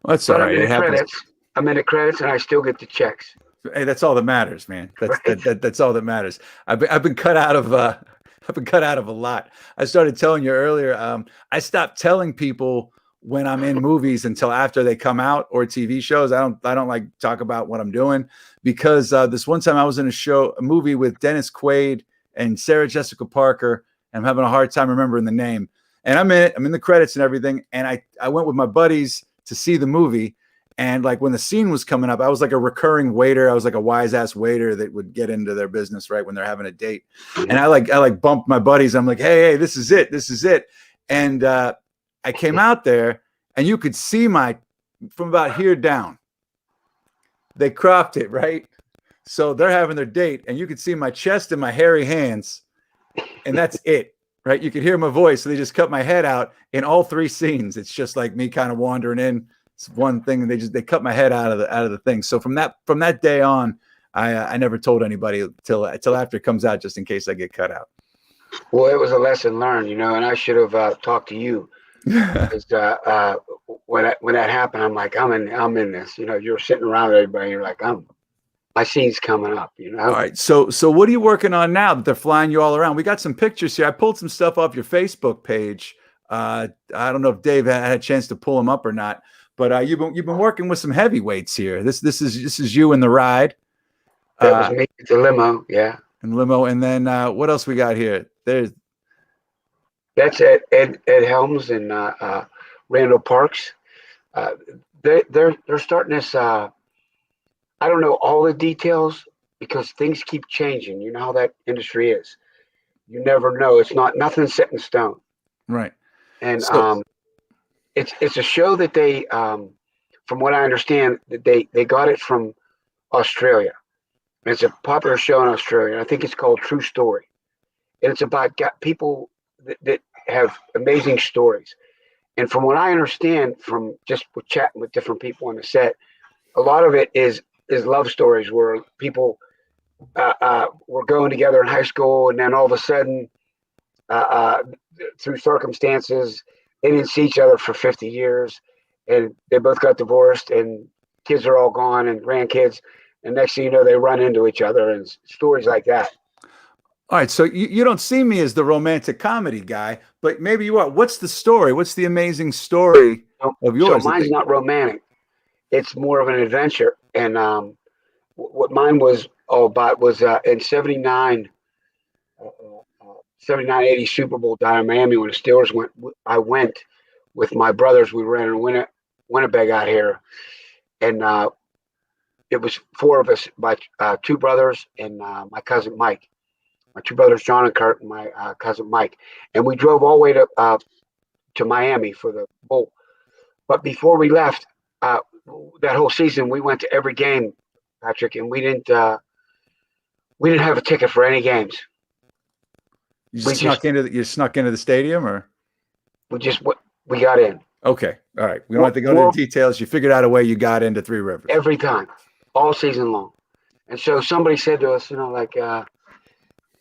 Well, that's all right. I'm in the credits, and I still get the checks. Hey, that's all that matters, man. That's all that matters. I've been cut out of a lot. I started telling you earlier. I stopped telling people when I'm in movies until after they come out, or TV shows. I don't like talk about what I'm doing, because this one time I was in a movie with Dennis Quaid and Sarah Jessica Parker, and I'm having a hard time remembering the name. And I'm in it. I'm in the credits and everything. And I went with my buddies to see the movie. And like when the scene was coming up, I was like a recurring waiter. I was like a wise ass waiter that would get into their business right when they're having a date. And I bumped my buddies. I'm like, hey, this is it. And I came out there, and you could see from about here down. They cropped it, right? So they're having their date, and you could see my chest and my hairy hands, and that's it, right? You could hear my voice. So they just cut my head out in all three scenes. It's just like me kind of wandering in. It's one thing, and they cut my head out of the thing. So from that day on, I never told anybody till after it comes out, just in case I get cut out. Well, it was a lesson learned, and I should have talked to you. Because when that happened, I'm like, I'm in this. You're sitting around with everybody, and you're like, my scene's coming up. All right. So what are you working on now that they're flying you all around? We got some pictures here. I pulled some stuff off your Facebook page. I don't know if Dave had a chance to pull them up or not. But you've been working with some heavyweights here. This is you in the ride. That was me with the limo, yeah. And limo, and then what else we got here? That's Ed Helms and Randall Parks. They're starting this. I don't know all the details because things keep changing. You know how that industry is. You never know. Nothing's set in stone. Right. And It's a show that they, from what I understand, that they got it from Australia. It's a popular show in Australia. I think it's called True Story. and it's about people that have amazing stories. And from what I understand, from just chatting with different people on the set, a lot of it is love stories where people were going together in high school, and then all of a sudden, through circumstances, they didn't see each other for 50 years, and they both got divorced, and kids are all gone, and grandkids, and next thing you know, they run into each other, and stories like that. All right, so you don't see me as the romantic comedy guy, but maybe you are. What's the story? What's the amazing story of yours? So mine's not romantic. It's more of an adventure. And what mine was all about was in 79, 80 Super Bowl down in Miami when the Steelers went. I went with my brothers. We ran in Winnipeg out here. And it was four of us, my two brothers and my cousin Mike. My two brothers, John and Kurt, and my cousin Mike. And we drove all the way to Miami for the bowl. But before we left, that whole season, we went to every game, Patrick, and we didn't have a ticket for any games. You snuck into the stadium, or we got in. Okay, all right. We don't have to go into the details. You figured out a way. You got into Three Rivers every time, all season long. And so somebody said to us, like,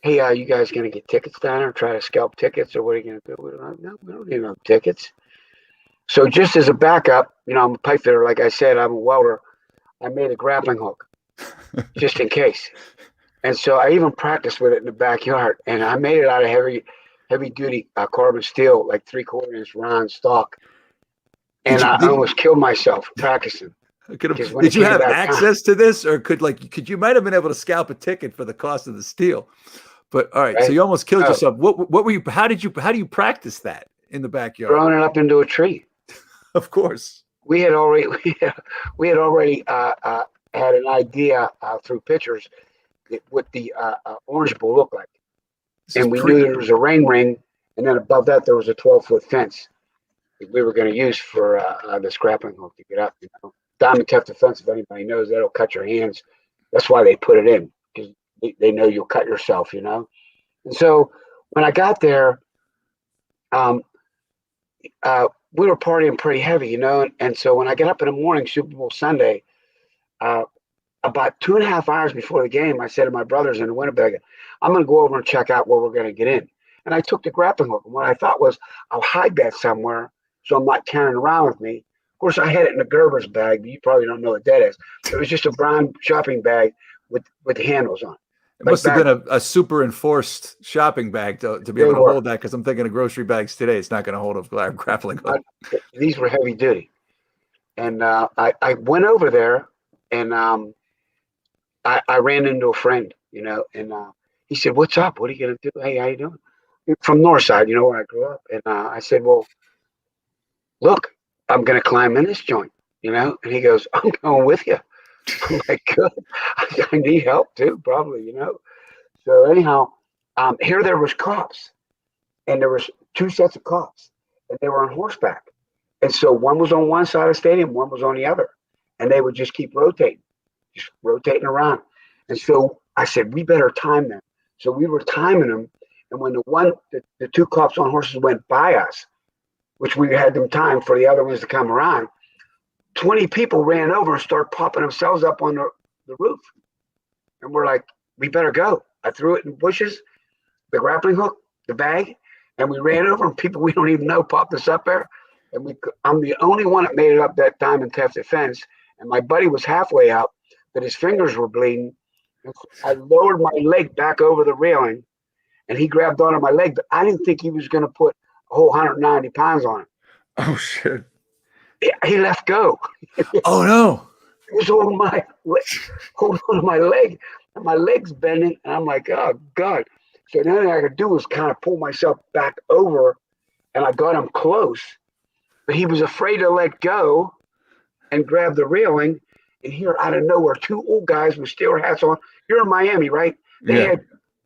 "Hey, you guys gonna get tickets down there? Try to scalp tickets, or what are you gonna do?" We don't know. We don't need no tickets. So just as a backup, I'm a pipe fitter. Like I said, I'm a welder. I made a grappling hook just in case. And so I even practiced with it in the backyard. And I made it out of heavy duty carbon steel, like 3/4 inch round stock. And I almost killed myself practicing. Did you have access to this, or could you might have been able to scalp a ticket for the cost of the steel? But all right, so you almost killed yourself. What were you? How do you practice that in the backyard? Throwing it up into a tree. Of course. We had already had an idea through pictures what the Orange Bowl looked like, and we knew there was a rain ring, and then above that there was a 12-foot fence that we were going to use for this grappling hook to get up. Diamond tufted fence, if anybody knows, that'll cut your hands. That's why they put it in, because they know you'll cut yourself. And so when I got there, we were partying pretty heavy, and so when I got up in the morning, Super Bowl Sunday, about 2.5 hours before the game, I said to my brothers in Winnipeg, "I'm going to go over and check out where we're going to get in." And I took the grappling hook, and what I thought was, I'll hide that somewhere so I'm not carrying it around with me. Of course, I had it in a Gerber's bag, but you probably don't know what that is. It was just a brown shopping bag with handles on it. It must have been a super enforced shopping bag to be able to hold that, because I'm thinking of grocery bags today. It's not going to hold a grappling hook. These were heavy duty. And I went over there, and I ran into a friend, and he said, "What's up? What are you going to do? Hey, how you doing?" From Northside, where I grew up. And I said, "Well, look, I'm going to climb in this joint, And he goes, "I'm going with you." I'm like, "Good. I need help too, probably, So anyhow, here there was cops, and there was 2 sets of cops, and they were on horseback. And so one was on one side of the stadium, one was on the other, and they would just keep rotating around. And so I said, we better time them. So we were timing them, and when the 2 cops on horses went by us, which we had them timed for the other ones to come around, 20 people ran over and started popping themselves up on the roof. And we're like, we better go. I threw it in bushes, the grappling hook, the bag, and we ran over, and people we don't even know popped us up there. And I'm the only one that made it up that time in tufted fence. And my buddy was halfway up, but his fingers were bleeding. And so I lowered my leg back over the railing, and he grabbed onto my leg, but I didn't think he was going to put a whole 190 pounds on it. Oh, shit. He left go. Oh, no. He was holding on to my leg, and my leg's bending, and I'm like, oh, God. So the only thing I could do was kind of pull myself back over, and I got him close, but he was afraid to let go and grab the railing. And here, out of nowhere, 2 old guys with Steeler hats on. You're in Miami, right? They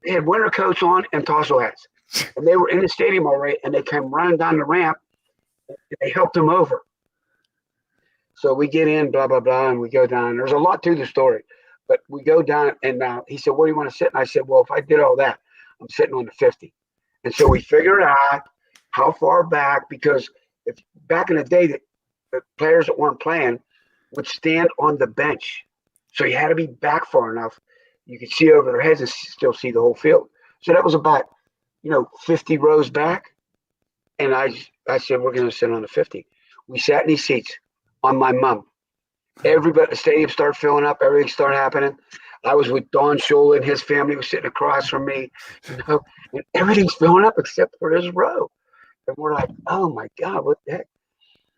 had winter coats on and tassel hats, and they were in the stadium already, and they came running down the ramp, and they helped him over. So we get in, blah, blah, blah, and we go down. There's a lot to the story, but we go down, and he said, "Where do you want to sit?" And I said, "Well, if I did all that, I'm sitting on the 50. And so we figured out how far back, because if back in the day, the players that weren't playing would stand on the bench. So you had to be back far enough. You could see over their heads and still see the whole field. So that was about, 50 rows back. And I said, we're going to sit on the 50. We sat in these seats on my mom. Everybody at the stadium started filling up. Everything started happening. I was with Don Shula and his family was sitting across from me, and everything's filling up except for this row. And we're like, oh my God, what the heck?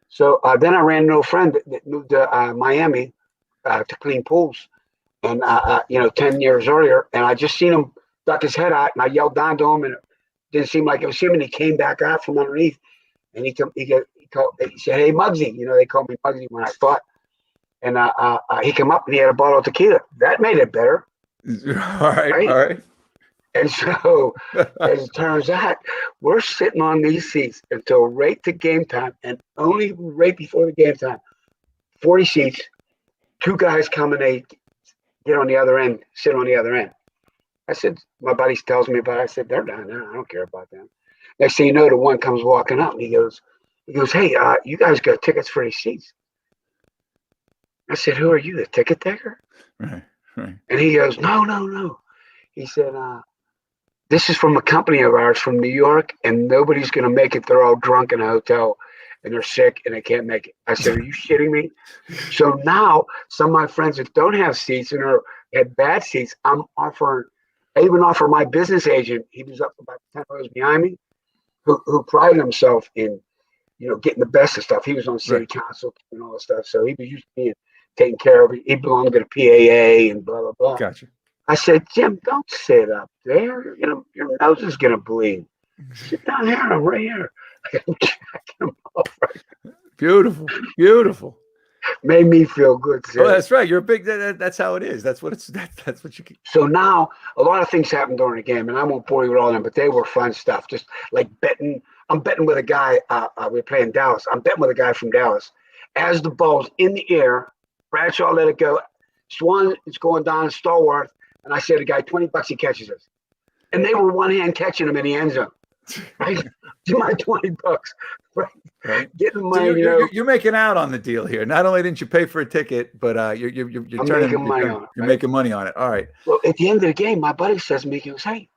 So then I ran into a friend that moved to Miami to clean pools, and 10 years earlier, and I just seen him duck his head out, and I yelled down to him, and it didn't seem like it was him, and he came back out from underneath, and he said, "Hey, Muggsy," they called me Muggsy when I fought, and he came up and he had a bottle of tequila. That made it better. All right. And so, as it turns out, we're sitting on these seats until right to game time, and only right before the game time, 40 seats, two guys come and they get on the other end, sit on the other end. I said, my buddy tells me about it. I said, they're down there. I don't care about them. Next thing you know, the one comes walking up and he goes, "Hey, you guys got tickets for these seats?" I said, "Who are you, the ticket taker?" Right. And he goes, No. He said, "This is from a company of ours from New York, and nobody's going to make it. They're all drunk in a hotel, and they're sick, and they can't make it." I said, "Are you shitting me?" So now some of my friends that don't have seats and had bad seats, I even offer my business agent, he was up about 10 rows behind me, who prided himself in, getting the best of stuff. He was on city council and all that stuff. So he was used to being taken care of. He belonged to the PAA and blah, blah, blah. Gotcha. I said, "Jim, don't sit up there. Your nose is going to bleed. Sit down here. I'm right here." I'm jacking him off right. Beautiful. Made me feel good. Oh, that's right. You're a big. That's how it is. That's what it's. That's what you. So now a lot of things happened during the game, and I won't bore you with all of them, but they were fun stuff. Just like betting. I'm betting with a guy. We're playing Dallas. I'm betting with a guy from Dallas. As the ball's in the air, Bradshaw let it go. Swan is going down to Stallworth, and I said, "The guy, $20, he catches us." And they were one hand catching him in the end zone. Right? To my $20. Right. Getting money. So you're making out on the deal here. Not only didn't you pay for a ticket, but you're making money on it. You're making money on it. All right. Well, at the end of the game, my buddy says to me, he goes, "Hey,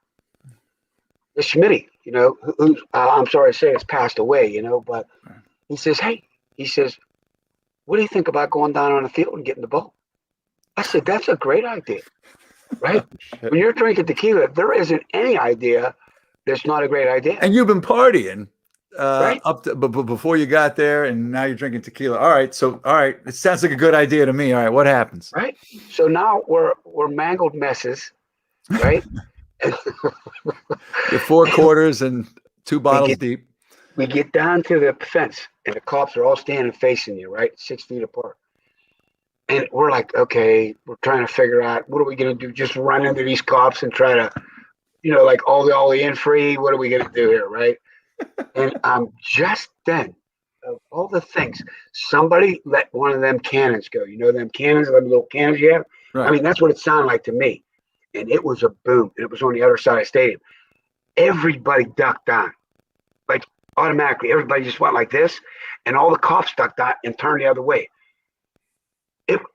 the Schmitty, who I'm sorry to say has passed away, but he says, hey, what do you think about going down on the field and getting the ball?" I said, "That's a great idea." Right? When you're drinking tequila, there isn't any idea that's not a great idea. And you've been partying up to before you got there, and now you're drinking tequila. All right. It sounds like a good idea to me. All right. What happens? Right. So now we're mangled messes, right? You're 4 quarters and 2 bottles deep. We get down to the fence, and the cops are all standing facing you, right? 6 feet apart. And we're like, okay, we're trying to figure out, what are we going to do? Just run into these cops and try to, like all the in free. What are we going to do here, right? And just then, of all the things, somebody let one of them cannons go. Them cannons, them little cannons you have? Right. I mean, that's what it sounded like to me. And it was a boom. And it was on the other side of the stadium. Everybody ducked down. Like automatically, everybody just went like this. And all the cops ducked down and turned the other way.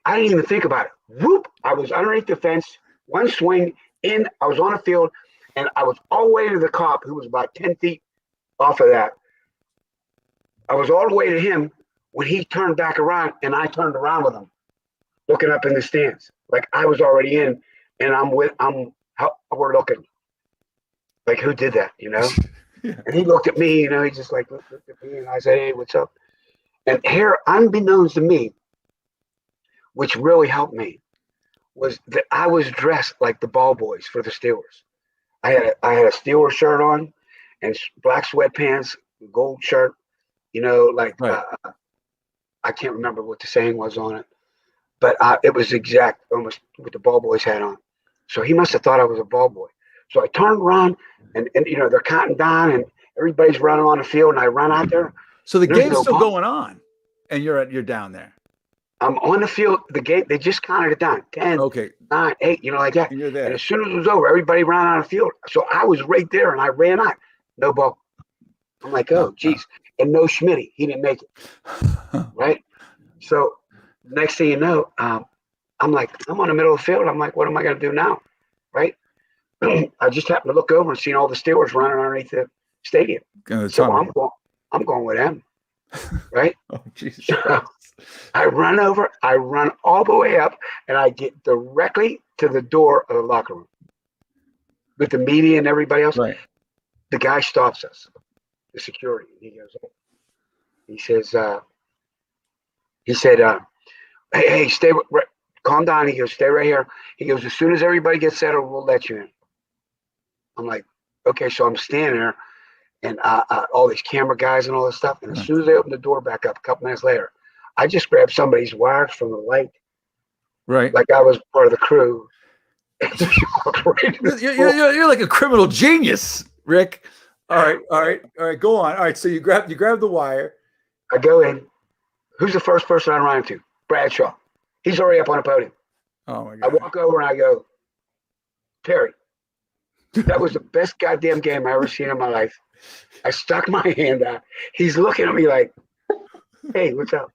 I didn't even think about it. Whoop! I was underneath the fence, one swing in. I was on the field, and I was all the way to the cop, who was about 10 feet off of that. I was all the way to him when he turned back around, and I turned around with him, looking up in the stands, like I was already in, and we're looking, like, who did that, Yeah. And he looked at me, he just like looked at me, and I said, "Hey, what's up?" And here, unbeknownst to me, which really helped me, was that I was dressed like the ball boys for the Steelers. I had a Steelers shirt on and black sweatpants, gold shirt, right. I can't remember what the saying was on it, but it was exact, almost what the ball boys had on. So he must have thought I was a ball boy. So I turned around and they're counting down and everybody's running on the field, and I run out there. So the game's still going on, and you're down there. I'm on the field. The game, they just counted it down. 10, Okay. 9, 8, like that. And you're there. And as soon as it was over, everybody ran out of the field. So I was right there and I ran out. No ball. I'm like, oh, geez. And no Schmitty. He didn't make it. Right? So next thing you know, I'm like, I'm on the middle of the field. I'm like, what am I going to do now? Right? I just happened to look over and seen all the Steelers running underneath the stadium. So I'm going with them. Right? Oh, Jesus. So I run over, I run all the way up, and I get directly to the door of the locker room with the media and everybody else. Right. The guy stops us, the security. He goes, he said, hey, stay, calm down. He goes, stay right here. He goes, as soon as everybody gets settled, we'll let you in. I'm like, okay, so I'm standing there, and all these camera guys and all this stuff. And as soon as they open the door back up, a couple minutes later, I just grabbed somebody's wires from the light, right? Like I was part of the crew. You're like a criminal genius, Rick. All right. Go on. All right. So you grab the wire. I go in. Who's the first person I run into? Bradshaw. He's already up on the podium. Oh my God. I walk over and I go, Terry, that was the best goddamn game I ever seen in my life. I stuck my hand out. He's looking at me like, hey, what's up?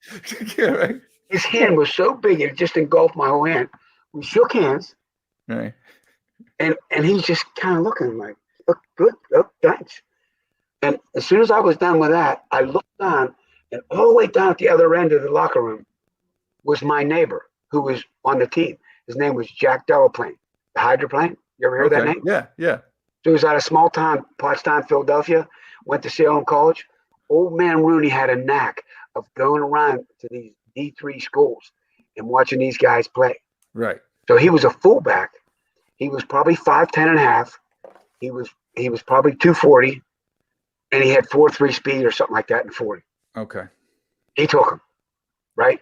Yeah, right. His hand was so big it just engulfed my whole hand. We shook hands. Right. And he's just kind of looking like, look good. Oh, thanks. And as soon as I was done with that, I looked down, and all the way down at the other end of the locker room was my neighbor who was on the team. His name was Jack Delaplane, the hydroplane. You ever heard that name? Yeah. So he was out of small town, Pottstown, Philadelphia, went to Salem College. Old man Rooney had a knack of going around to these D3 schools and watching these guys play. Right. So he was a fullback. He was probably 5'10" and a half. He was probably 240, and he had 4.3 speed or something like that in 40. Okay. He took him, right?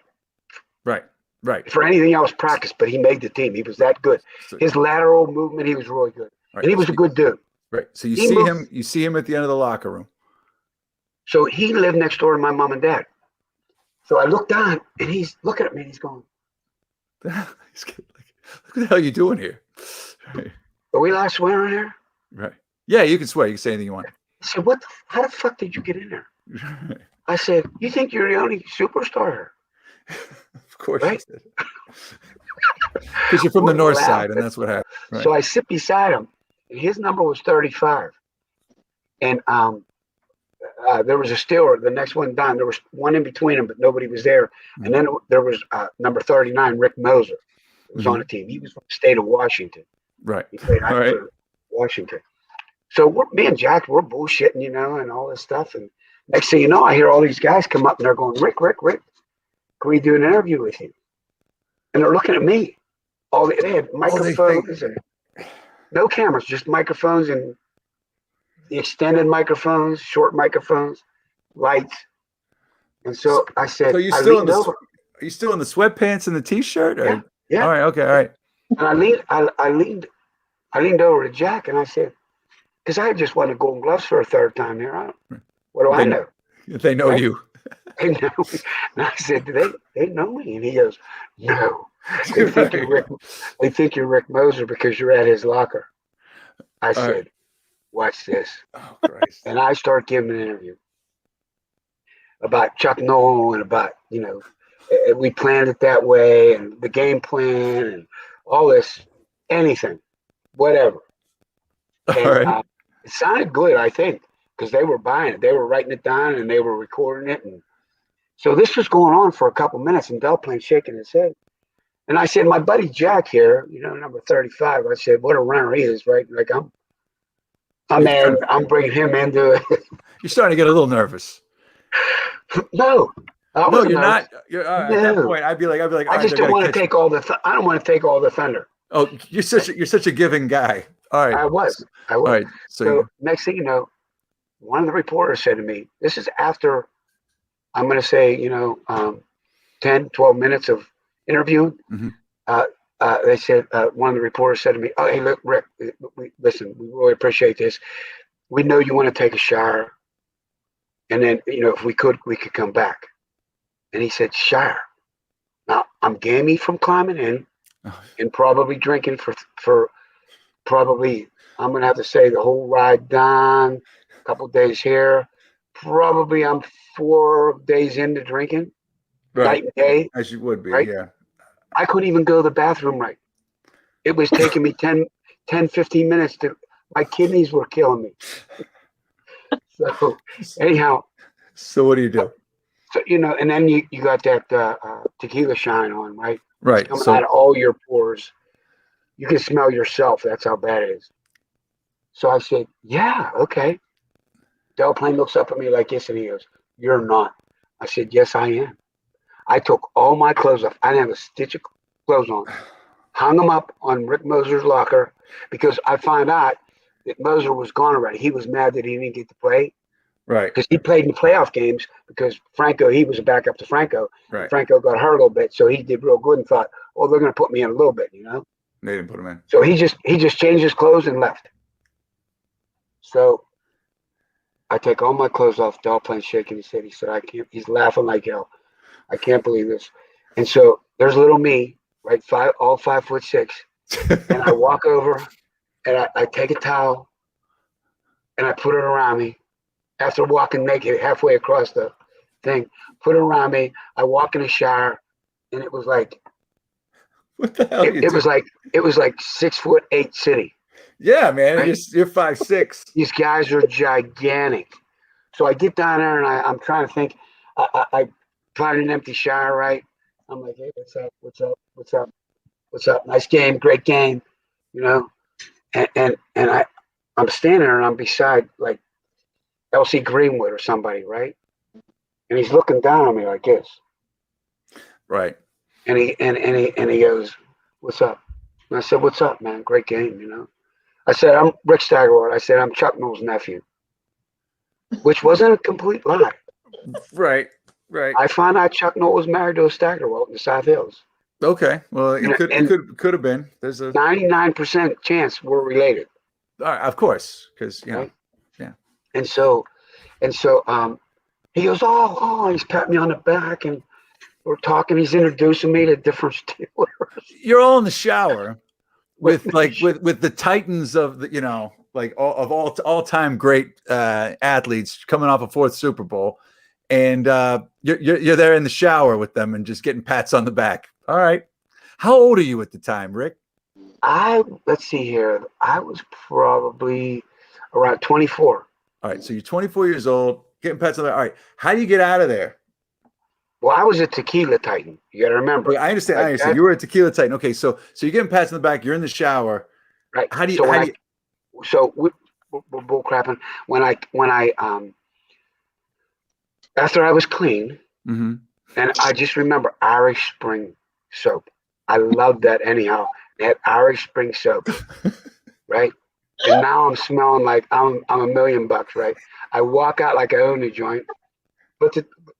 Right. For anything else, practice, but he made the team. He was that good. His lateral movement, he was really good, and he was a good dude. Right. So you see him at the end of the locker room. So he lived next door to my mom and dad. So I looked down, and he's looking at me, and he's going, "Look what the hell are you doing here?" Right. Are we allowed to swear in here? Right. Yeah, you can swear. You can say anything you want. I said, how the fuck did you get in there? Right. I said, you think you're the only superstar here? Of course, right? Because you're from the north side, and that's what happened. Right. So I sit beside him, and his number was 35. And there was a Steeler, the next one down. There was one in between them, but nobody was there. Mm-hmm. And then there was number 39, Rick Moser, who was on the team. He was from the state of Washington. Right. He played for Washington. So me and Jack, we're bullshitting, and all this stuff. And next thing you know, I hear all these guys come up, and they're going, Rick, can we do an interview with you? And they're looking at me. They had microphones and no cameras, just microphones and the extended microphones, short microphones, lights. And so I said, so are you still in the sweatpants and the t-shirt? Or? Yeah. All right. Okay. All right. And I leaned over to Jack and I said, because I just won the Golden Gloves for a third time here. What do I know? They know you. They know me. And I said, do they know me? And he goes, no. They think you're Rick Moser because you're at his locker. I said, watch this. Oh, Christ. And I start giving an interview about Chuck Noll and about, we planned it that way and the game plan and all this, anything, whatever. And it sounded good, I think, because they were buying it. They were writing it down and they were recording it. And so this was going on for a couple minutes and Delaplane's shaking his head. And I said, my buddy Jack here, number 35, I said, what a runner he is, right? Like I'm bringing him into it. You're starting to get a little nervous. No, you're not. At that point, I'd be like, I just don't want to take all the. I don't want to take all the thunder. Oh, you're such a giving guy. All right. I was. All right. So next thing you know, one of the reporters said to me, this is after, I'm going to say, 10, 12 minutes of interviewing. Mm-hmm. They said, one of the reporters said to me, oh, hey, look, Rick, listen, we really appreciate this. We know you want to take a shower. And then, if we could come back. And he said, shower. Now, I'm gamey from climbing in and probably drinking for probably, I'm going to have to say the whole ride down, a couple days here. Probably I'm 4 days into drinking, night and day. As you would be, right? yeah. I couldn't even go to the bathroom right. It was taking me 10, 15 minutes my kidneys were killing me. So anyhow. So what do you do? So, and then you got that tequila shine on, right? Right. It's coming out of all your pores. You can smell yourself. That's how bad it is. So I said, yeah, okay. Delplane looks up at me like this and he goes, you're not. I said, yes, I am. I took all my clothes off. I didn't have a stitch of clothes on. Hung them up on Rick Moser's locker because I found out that Moser was gone already. He was mad that he didn't get to play. Right. Because he played in the playoff games because Franco, he was a backup to Franco. Right. Franco got hurt a little bit, so he did real good and thought, oh, they're going to put me in a little bit, They didn't put him in. So he just changed his clothes and left. So I take all my clothes off. Delplane's shaking his head. He said, I can't. He's laughing like hell. I can't believe this. And so there's little me, right? All 5'6", and I walk over and I take a towel and I put it around me. After walking naked halfway across the thing, put it around me. I walk in the shower, and it was like, what the hell? It was like 6'8" city. Yeah, man. Right? You're 5'6". These guys are gigantic. So I get down there and I'm trying to think. I find an empty shower, right? I'm like, hey, what's up? What's up? What's up? What's up? Nice game, great game, And I'm standing there and I'm beside like L.C. Greenwood or somebody, right? And he's looking down on me like this. Right. And he goes, what's up? And I said, what's up, man? Great game, I said, I'm Rick Staggerwald. I said, I'm Chuck Noll's nephew. Which wasn't a complete lie. Right. Right. I found out Chuck Noll was married to a Staggerwald in the South Hills. Okay. Well, it could have been. There's a 99% chance we're related. All right, of course, because Right? yeah. And so he goes, oh, he's patting me on the back and we're talking. He's introducing me to different Steelers. You're all in the shower with with the titans of the all time great athletes coming off a 4th Super Bowl, and you're there in the shower with them and just getting pats on the back. All right, how old are you at the time, Rick? Let's see here. I was probably around 24. All right, so you're 24 years old, getting pats on the back. All right, how do you get out of there? Well, I was a tequila titan. You got to remember. Okay, I understand. You were a tequila titan. Okay, so you're getting pats on the back. You're in the shower. Right. How do you? So we're bull crapping. When I after I was clean, mm-hmm. and I just remember Irish Spring soap. I loved that anyhow. They had Irish Spring soap, right? And now I'm smelling like I'm $1 million, right? I walk out like I own the joint.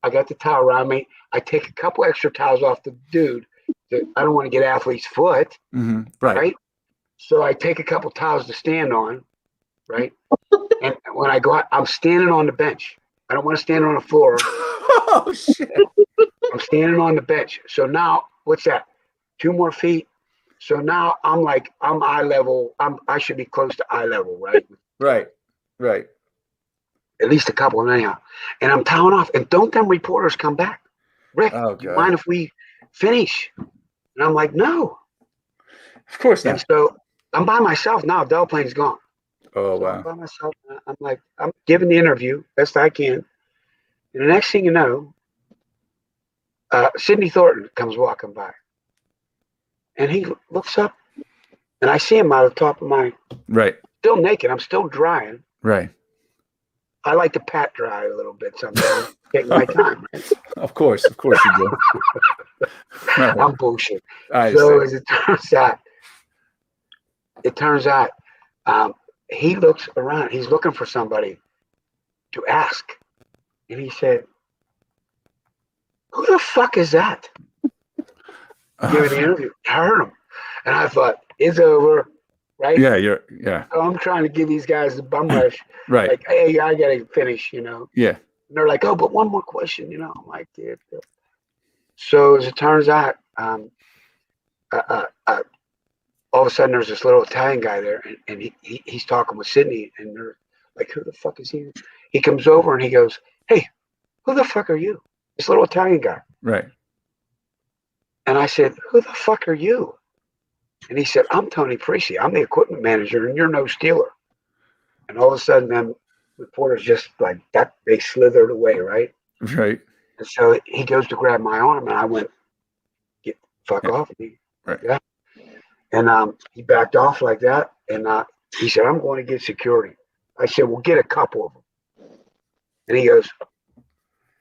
I got the towel around me. I take a couple extra towels off the dude. I don't want to get athlete's foot, mm-hmm. Right? So I take a couple towels to stand on, right? And when I go out, I'm standing on the bench. I don't want to stand on the floor. Oh shit! I'm standing on the bench. So now, what's that? 2 more feet. So now I'm eye level. I should be close to eye level, right? Right. At least a couple anyhow. And I'm toweling off. And don't them reporters come back? Rick, do you mind if we finish? And I'm like, no. Of course not. And so I'm by myself now. Delplane's gone. Oh, so wow. I'm by myself. I'm like, I'm giving the interview best I can. And the next thing you know, Sidney Thornton comes walking by. And he looks up. And I see him out of the top of my... Right. Still naked. I'm still drying. Right. I like to pat dry a little bit sometimes. Take my time. Right? Of course you do. Right. I'm bullshit. As it turns out, he looks around. He's looking for somebody to ask. And he said, who the fuck is that? Giving the interview. I heard him. And I thought, it's over. Right? Yeah, So I'm trying to give these guys the bum rush. Right. Like, hey, I got to finish, Yeah. And they're like, oh, but one more question, I'm like, dude. So as it turns out, uh, uh, all of a sudden there's this little Italian guy there, and he's talking with Sydney, and they're like, who the fuck is he? He comes over and he goes, hey, who the fuck are you? This little Italian guy. Right. And I said, who the fuck are you? And he said, I'm Tony Parisi. I'm the equipment manager, and you're no stealer. And all of a sudden, them reporters just like that, they slithered away, right? Right. And so he goes to grab my arm, and I went, get the fuck off me. Right. Yeah. And he backed off like that, and he said, I'm going to get security. I said, well, get a couple of them. And he goes,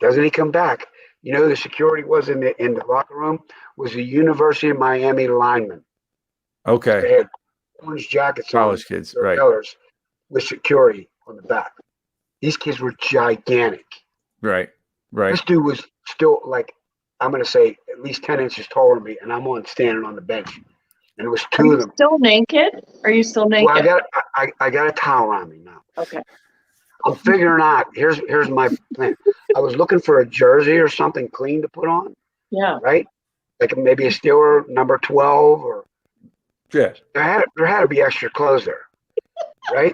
doesn't he come back? You know, the security was in the locker room was the University of Miami lineman. Okay. They had orange jackets College on, kids, their right. colors, with security on the back. These kids were gigantic. Right. Right. This dude was still like, I'm going to say at least 10 inches taller than me, and I'm standing on the bench. And it was two of them. Still naked? Are you still naked? Well, I got a towel around me now. Okay. I'm figuring out, here's my plan. I was looking for a jersey or something clean to put on. Yeah. Right? Like maybe a Steeler number 12 or. Yeah. There had to be extra clothes there. Right?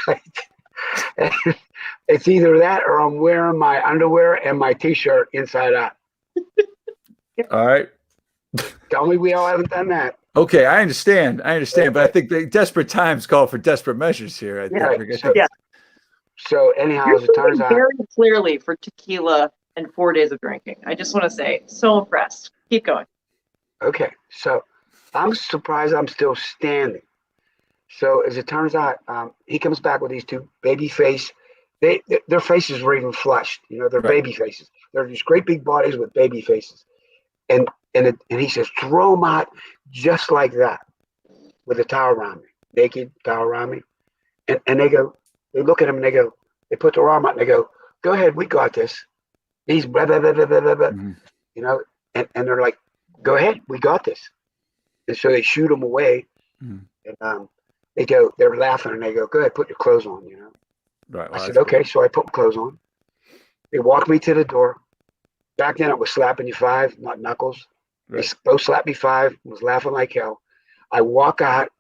Right. And it's either that or I'm wearing my underwear and my t-shirt inside out. All right. Tell me we all haven't done that. Okay, I understand, but I think the desperate times call for desperate measures here. I think Right. So anyhow, You're as it turns speaking out, very clearly for tequila and 4 days of drinking. I just want to say, so impressed. Keep going. okay, so I'm surprised I'm still standing. So as it turns out, he comes back with these two baby face. Their faces were even flushed. You know, they're Right. baby faces. They're these great big bodies with baby faces. And he says, throw them out just like that with a towel around me, naked towel around me. And they look at him and they put their arm out and they go, go ahead, we got this. He's blah, blah, blah, blah, blah, blah, blah. Mhm. You know, and they're like, go ahead, we got this. And so they shoot him away. Mhm. And they're laughing and they go, go ahead, put your clothes on, you know. Right. I said, okay. So I put my clothes on. They walked me to the door. Back then it was slapping you 5, not knuckles. Right. They both slapped me 5, was laughing like hell. I walk out,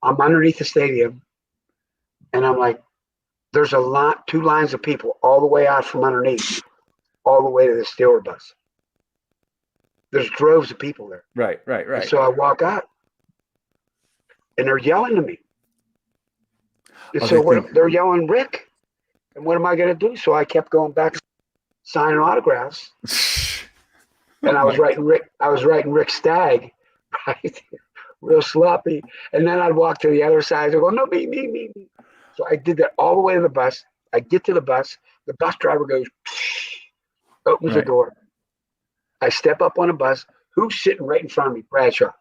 I'm underneath the stadium, and I'm like, there's 2 lines of people all the way out from underneath, all the way to the Steeler bus. There's droves of people there. Right. And so I walk out, and they're yelling to me. And so they're yelling, Rick. And what am I going to do? So I kept going back, signing autographs. And I was writing Rick Stagg, right? Real sloppy. And then I'd walk to the other side and go, no, me. So I did that all the way to the bus. I get to the bus. The bus driver goes, opens the door. I step up on the bus. Who's sitting right in front of me? Bradshaw.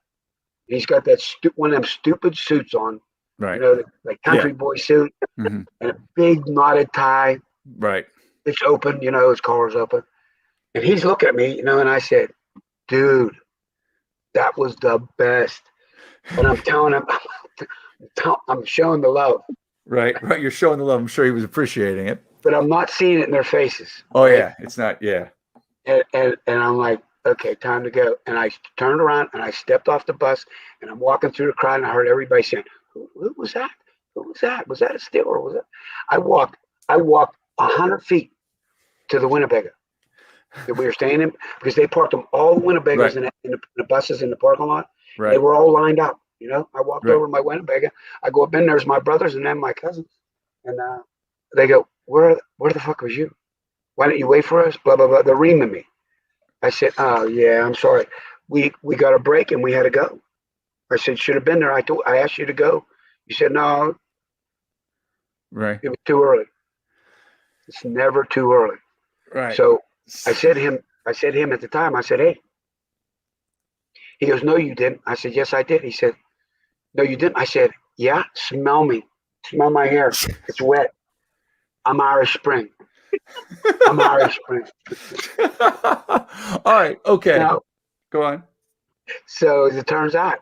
He's got that one of them stupid suits on. Right. You know, like country boy suit Mhm. and a big knotted tie. Right. It's open, you know, his collar's open. And he's looking at me, you know, and I said, dude, that was the best. And I'm telling him, I'm showing the love. Right. You're showing the love. I'm sure he was appreciating it. But I'm not seeing it in their faces. Oh, yeah. It's not. Yeah. And I'm like, okay, time to go. And I turned around and I stepped off the bus and I'm walking through the crowd and I heard everybody saying, who was that? Who was that? Was that a Steeler? Was that? I walked 100 feet to the Winnebago that we were staying in because they parked them all the Winnebagos in the buses in the parking lot. Right. They were all lined up. You know, I walked Right. over to my Winnebago. I go up in there's my brothers and then my cousins, and they go, where the fuck was you? Why didn't you wait for us? Blah blah blah. They're reaming me. I said, oh yeah, I'm sorry. We got a break and we had to go. I said, should have been there. I asked you to go. You said no. Right. It was too early. It's never too early. Right. So I said to him at the time, I said, hey. He goes, no, you didn't. I said, yes, I did. He said, no, you didn't. I said, yeah, smell me. Smell my hair. It's wet. I'm Irish Spring. I'm Irish Spring. All right. Okay. Now, go on. So as it turns out,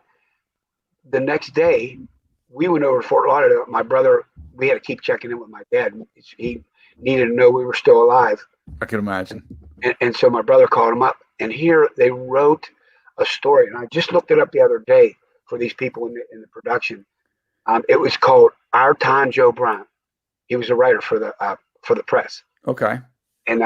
the next day, we went over to Fort Lauderdale. My brother, we had to keep checking in with my dad. He needed to know we were still alive. I can imagine. And so my brother called him up, and here they wrote a story, and I just looked it up the other day for these people in the production. It was called Our Time, Joe Brown. He was a writer for the press. Okay. And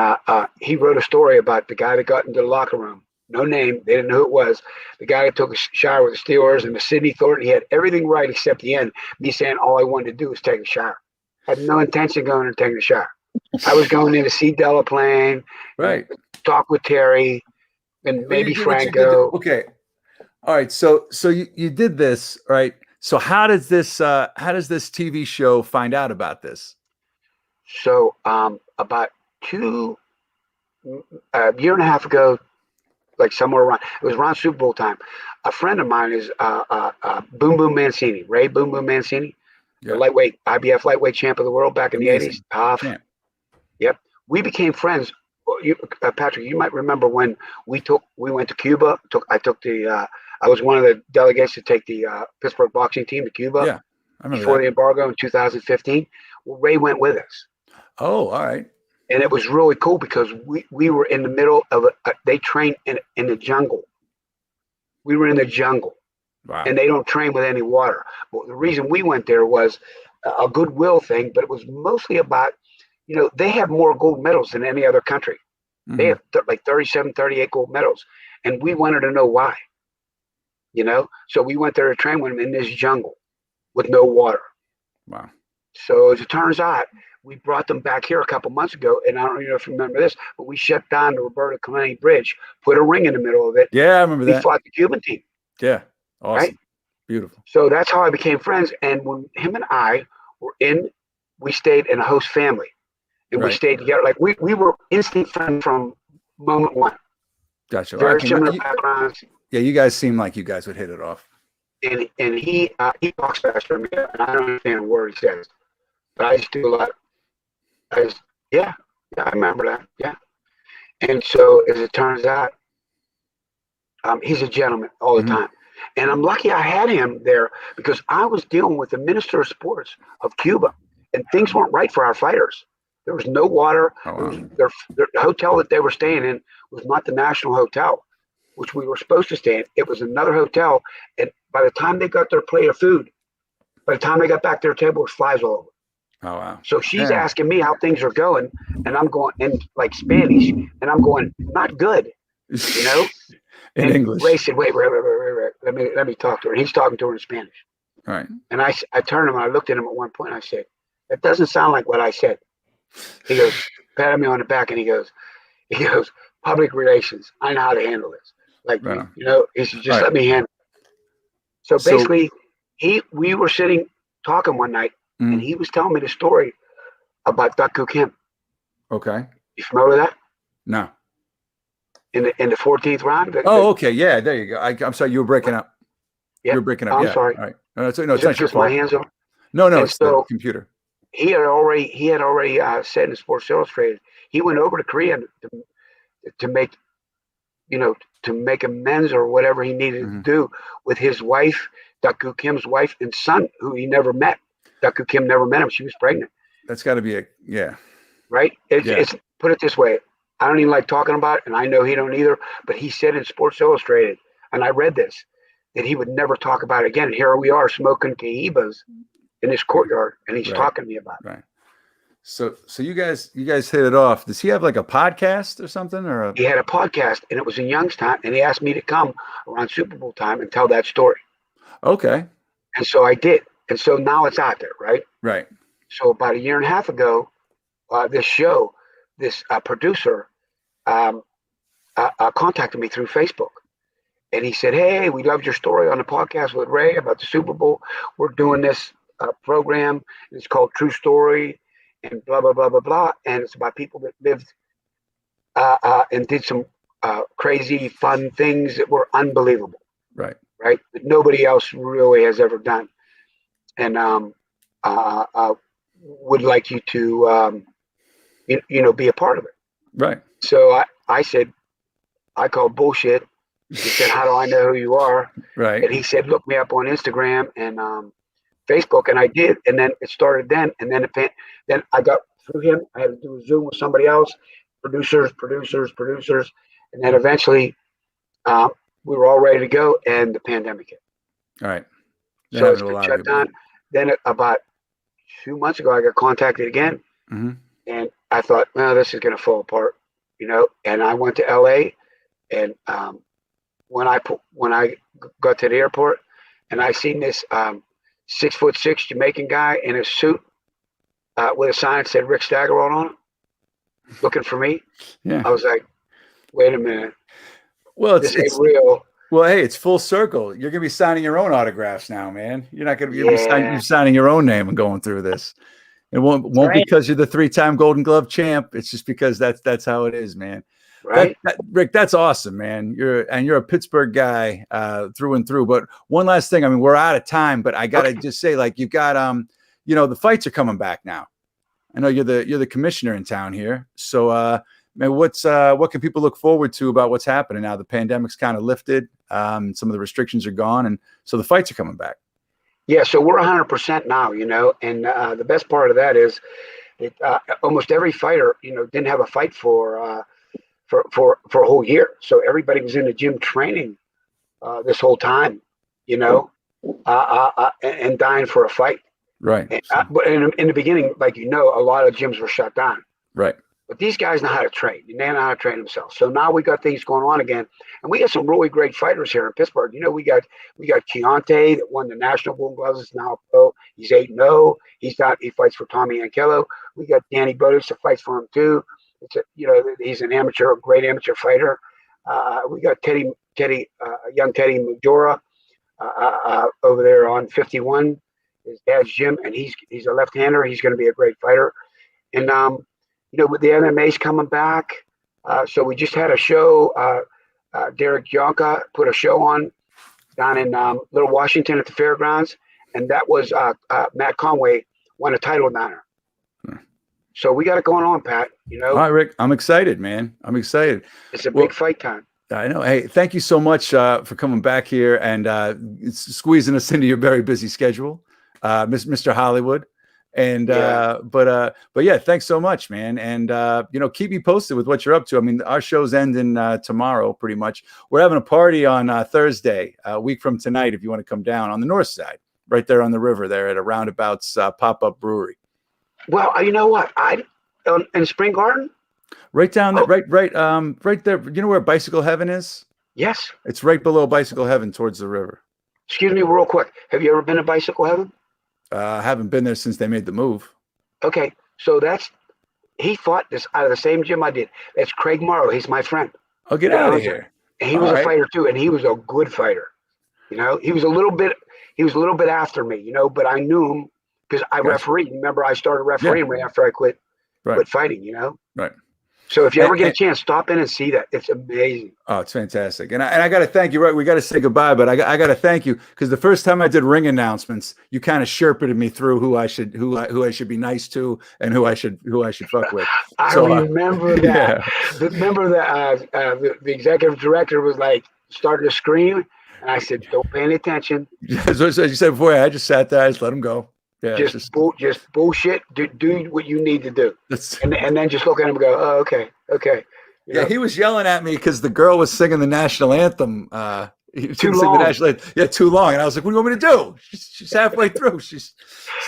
he wrote a story about the guy that got into the locker room. No name. They didn't know who it was. The guy that took a shower with the Steelers and the Sidney Thornton. He had everything right except the end. Me saying all I wanted to do was take a shower. Had no intention of going and taking a shower. I was going in to see Delaplane, right? Talk with Terry, and maybe Franco. Okay. All right. So you did this, right? So how does this TV show find out about this? So about a year and a half ago, like somewhere around, it was around Super Bowl time. A friend of mine is Boom Boom Mancini, Ray Boom Boom Mancini, the lightweight IBF lightweight champ of the world back in the 80s. Tough. Yep. We became friends. Patrick, you might remember when we went to Cuba. I was one of the delegates to take the Pittsburgh boxing team to Cuba. Yeah, I remember before that. the embargo in 2015. Well, Ray went with us. Oh, all right. And it was really cool because we were in the middle of they train in the jungle. We were in the jungle. Wow. And they don't train with any water. But the reason we went there was a goodwill thing, but it was mostly about, they have more gold medals than any other country. Mm-hmm. They have like 37, 38 gold medals. And we wanted to know why, So we went there to train with them in this jungle with no water. Wow. So as it turns out, we brought them back here a couple months ago, and I don't know if you remember this, but we shut down the Roberto Connolly Bridge, put a ring in the middle of it. Yeah, I remember that. We fought the Cuban team. Yeah, awesome. Right? Beautiful. So that's how I became friends. And when him and I were we stayed in a host family, and we stayed together. Like we were instant friends from moment one. Gotcha. Very similar backgrounds. Yeah, you guys seem like you guys would hit it off. And he talks faster than me, and I don't understand a word he says, but I just do a lot. Yeah, I remember that. Yeah. And so as it turns out, he's a gentleman all the time. And I'm lucky I had him there because I was dealing with the Minister of Sports of Cuba, and things weren't right for our fighters. There was no water. The hotel that they were staying in was not the National Hotel, which we were supposed to stay in. It was another hotel. And by the time they got their plate of food, by the time they got back to their table, it was flies all over. Oh, wow. So she's asking me how things are going, and I'm going in like Spanish, and I'm going, not good, in and English. Ray said, wait, let me talk to her. And he's talking to her in Spanish. All right. And I turned him, and I looked at him at one point, and I said, that doesn't sound like what I said. He goes, patted me on the back, and he goes, public relations. I know how to handle this. Like, he said, just let me handle it. So basically, we were sitting talking one night, and he was telling me the story about Daku Kim. Okay. You familiar with that? No. In the 14th round? Okay. Yeah, there you go. I'm sorry, you were breaking up. Yeah. You were breaking up. I'm yeah. sorry. All right. No, it's not your fault. My hands on. No, and it's the computer. He had already said in Sports Illustrated, he went over to Korea to make, to make amends or whatever he needed to do with his wife, Daku Kim's wife and son, who he never met. Daku Kim never met him. She was pregnant. That's got to be right? It's put it this way. I don't even like talking about it, and I know he don't either. But he said in Sports Illustrated, and I read this, that he would never talk about it again. And here we are smoking cahibas in his courtyard, and he's talking to me about it. Right. So you guys hit it off. Does he have like a podcast or something? He had a podcast, and it was in Youngstown, and he asked me to come around Super Bowl time and tell that story. Okay. And so I did. And so now it's out there, right? Right. So about a year and a half ago, this producer contacted me through Facebook. And he said, hey, we loved your story on the podcast with Ray about the Super Bowl. We're doing this program. It's called True Story and blah, blah, blah, blah, blah. And it's about people that lived and did some crazy, fun things that were unbelievable. Right. Right. That nobody else really has ever done. And would like you to, be a part of it. Right. So I said, I called bullshit. He said, how do I know who you are? Right. And he said, look me up on Instagram and Facebook. And I did. And then it started then. And then I got through him. I had to do a Zoom with somebody else. producers, and then eventually we were all ready to go, and the pandemic hit. All right. So it's been shut down. Then about 2 months ago, I got contacted again, and I thought, well, this is going to fall apart, And I went to LA, and when I got to the airport, and I seen this 6'6" Jamaican guy in a suit with a sign that said Rick Staggerwald on it, looking for me. Yeah. I was like, wait a minute. Well, this ain't real. Well, hey, it's full circle. You're gonna be signing your own autographs now, man. You're not gonna be you're signing your own name and going through this. It won't because you're the 3-time Golden Glove champ. It's just because that's how it is, man. Right, Rick, that's awesome, man. You're a Pittsburgh guy through and through. But one last thing, I mean, we're out of time, but I gotta just say, like, you've got the fights are coming back now. I know you're the commissioner in town here, so man, what can people look forward to about what's happening now? The pandemic's kind of lifted, some of the restrictions are gone, and so the fights are coming back. Yeah, so we're 100% now, and the best part of that is almost every fighter, didn't have a fight for a whole year. So everybody was in the gym training this whole time, and dying for a fight. Right. But in the beginning, like a lot of gyms were shut down. Right. But these guys know how to train. They know how to train themselves. So now we got things going on again, and we got some really great fighters here in Pittsburgh. We got Keontae that won the National Golden Gloves. Is now pro. He's 8-0. He fights for Tommy Ankello. We got Danny Bodas that fights for him too. He's an amateur, a great amateur fighter. We got young Teddy Majora over there on 51. His dad's gym, and he's a left-hander. He's going to be a great fighter. And with the MMA's coming back, so we just had a show. Derek Jonka put a show on down in Little Washington at the fairgrounds, and that was Matt Conway won a title down there. So we got it going on, Pat. All right, Rick, I'm excited, man. I'm excited. It's a big fight time. I know. Hey, thank you so much for coming back here and squeezing us into your very busy schedule, Mr. Hollywood. And but yeah, thanks so much, man. And keep me posted with what you're up to. I mean, our show's ending tomorrow, pretty much. We're having a party on Thursday, a week from tonight, if you want to come down on the north side, right there on the river, there at a Roundabouts pop-up brewery. Well, you know what? In Spring Garden, right down there, right there. You know where Bicycle Heaven is? Yes, it's right below Bicycle Heaven, towards the river. Excuse me, real quick. Have you ever been to Bicycle Heaven? I haven't been there since they made the move. Okay, so he fought this out of the same gym I did. That's Craig Morrow. He's my friend. Oh, get out of here. And he was a fighter too, and he was a good fighter. He was a little bit after me, but I knew him because I refereed. Remember, I started refereeing right after I quit fighting. Right. So if you ever get a chance, stop in and see that. It's amazing. Oh, it's fantastic. And I got to thank you. Right, we got to say goodbye, but I got to thank you because the first time I did ring announcements, you kind of sherpeted me through who I should be nice to and who I should fuck with. I remember that. Yeah. Remember that the executive director was like starting to scream, and I said, "Don't pay any attention." So as you said before, I just sat there, I just let him go. Yeah, just bullshit. Do what you need to do, and then just look at him and go, "Oh, okay." Yeah, he was yelling at me because the girl was singing the national anthem. Too long. Too long. And I was like, "What do you want me to do?" She's halfway through. It's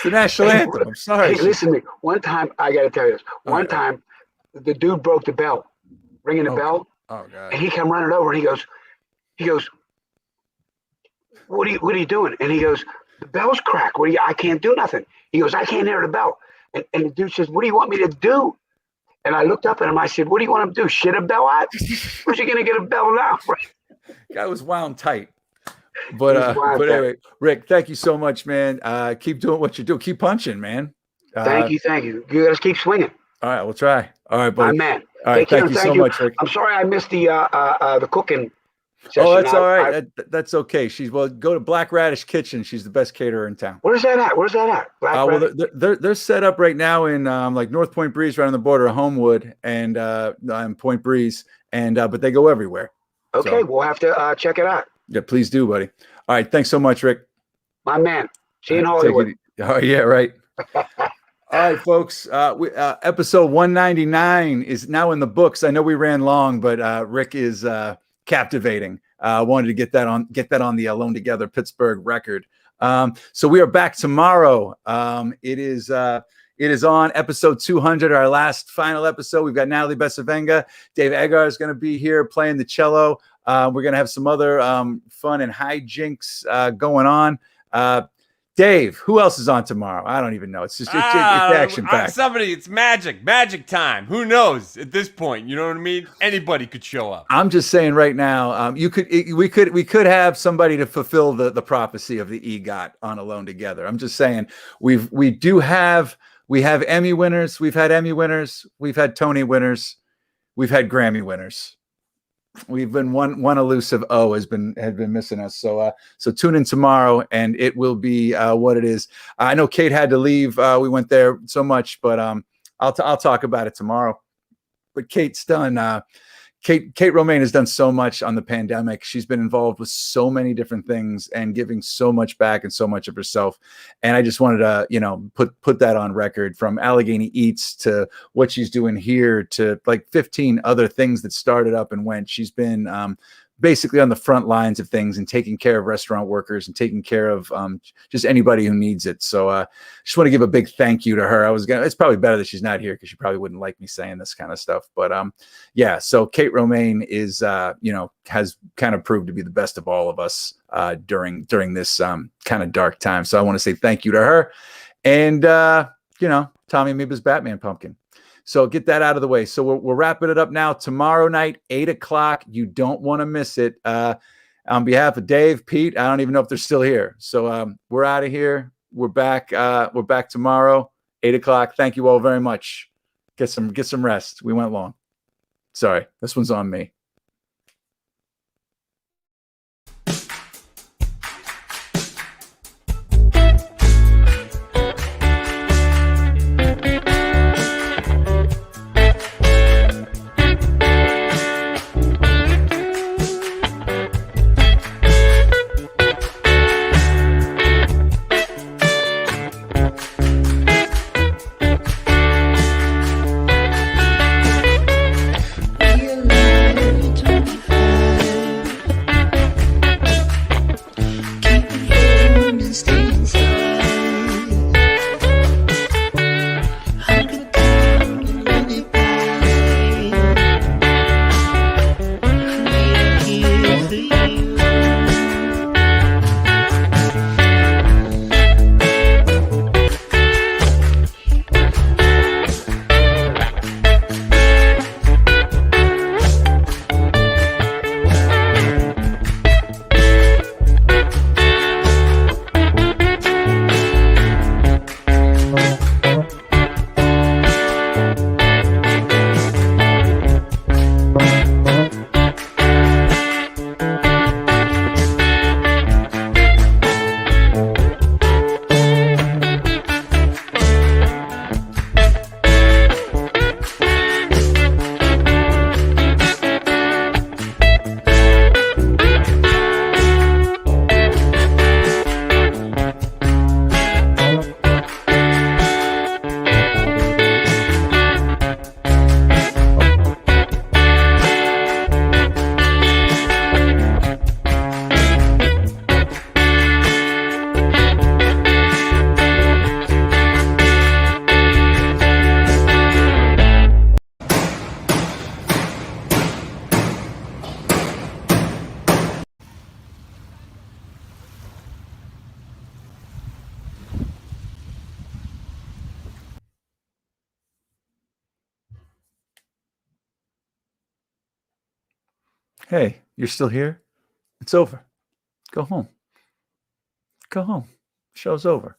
the national anthem. I'm sorry. Hey, listen to me. One time, I got to tell you this. One time, the dude broke the bell, ringing the bell. Oh God! And he came running over and he goes, "What are you doing?" And he goes, "The bell's cracked. I can't do nothing." He goes, "I can't hear the bell." And the dude says, "What do you want me to do?" And I looked up at him. I said, "What do you want him to do? Shit a bell out? Where's you going to get a bell now?" Guy was wound tight. But anyway, Rick, thank you so much, man. Keep doing what you do. Keep punching, man. Thank you. You got to keep swinging. All right, we'll try. All right, buddy. My man. All right, thank you so much, Rick. I'm sorry I missed the cooking session. Oh, that's all right. That's okay. Go to Black Radish Kitchen. She's the best caterer in town. Where's that at? Well, they're set up right now in like North Point Breeze, right on the border of Homewood and Point Breeze, and but they go everywhere. Okay, so we'll have to check it out. Yeah, please do, buddy. All right, thanks so much, Rick. My man. See you in Hollywood. Oh yeah, right. All right, folks. Episode 199 is now in the books. I know we ran long, but Rick is captivating. Wanted to get that on the Alone Together Pittsburgh record. So we are back tomorrow. It is on episode 200, our last final episode. We've got Natalie Besavenga. Dave Egar is going to be here playing the cello. We're going to have some other fun and hijinks going on. Dave, who else is on tomorrow? I don't even know. It's just it's action packed. It's magic time. Who knows at this point? You know what I mean? Anybody could show up. I'm just saying right now, we could have somebody to fulfill the prophecy of the EGOT on Alone Together. I'm just saying we have Emmy winners. We've had Emmy winners. We've had Tony winners. We've had Grammy winners. We've been one elusive O has been missing us. So tune in tomorrow and it will be what it is. I know Kate had to leave. We went there so much, but I'll talk about it tomorrow. But Kate's done. Kate Romane has done so much on the pandemic. She's been involved with so many different things and giving so much back and so much of herself. And I just wanted to, put that on record, from Allegheny Eats to what she's doing here to like 15 other things that started up and went. She's been basically on the front lines of things and taking care of restaurant workers and taking care of just anybody who needs it. So just want to give a big thank you to her. It's probably better that she's not here because she probably wouldn't like me saying this kind of stuff. But yeah, so Kate Romane is, has kind of proved to be the best of all of us during this kind of dark time. So I want to say thank you to her and, Tommy Amoeba's Batman Pumpkin. So get that out of the way. So we're wrapping it up now. Tomorrow night, 8:00. You don't want to miss it. On behalf of Dave, Pete, I don't even know if they're still here. So we're out of here. We're back. We're back tomorrow, 8:00. Thank you all very much. Get some rest. We went long. Sorry, this one's on me. Hey, you're still here? It's over. Go home. Go home. Show's over.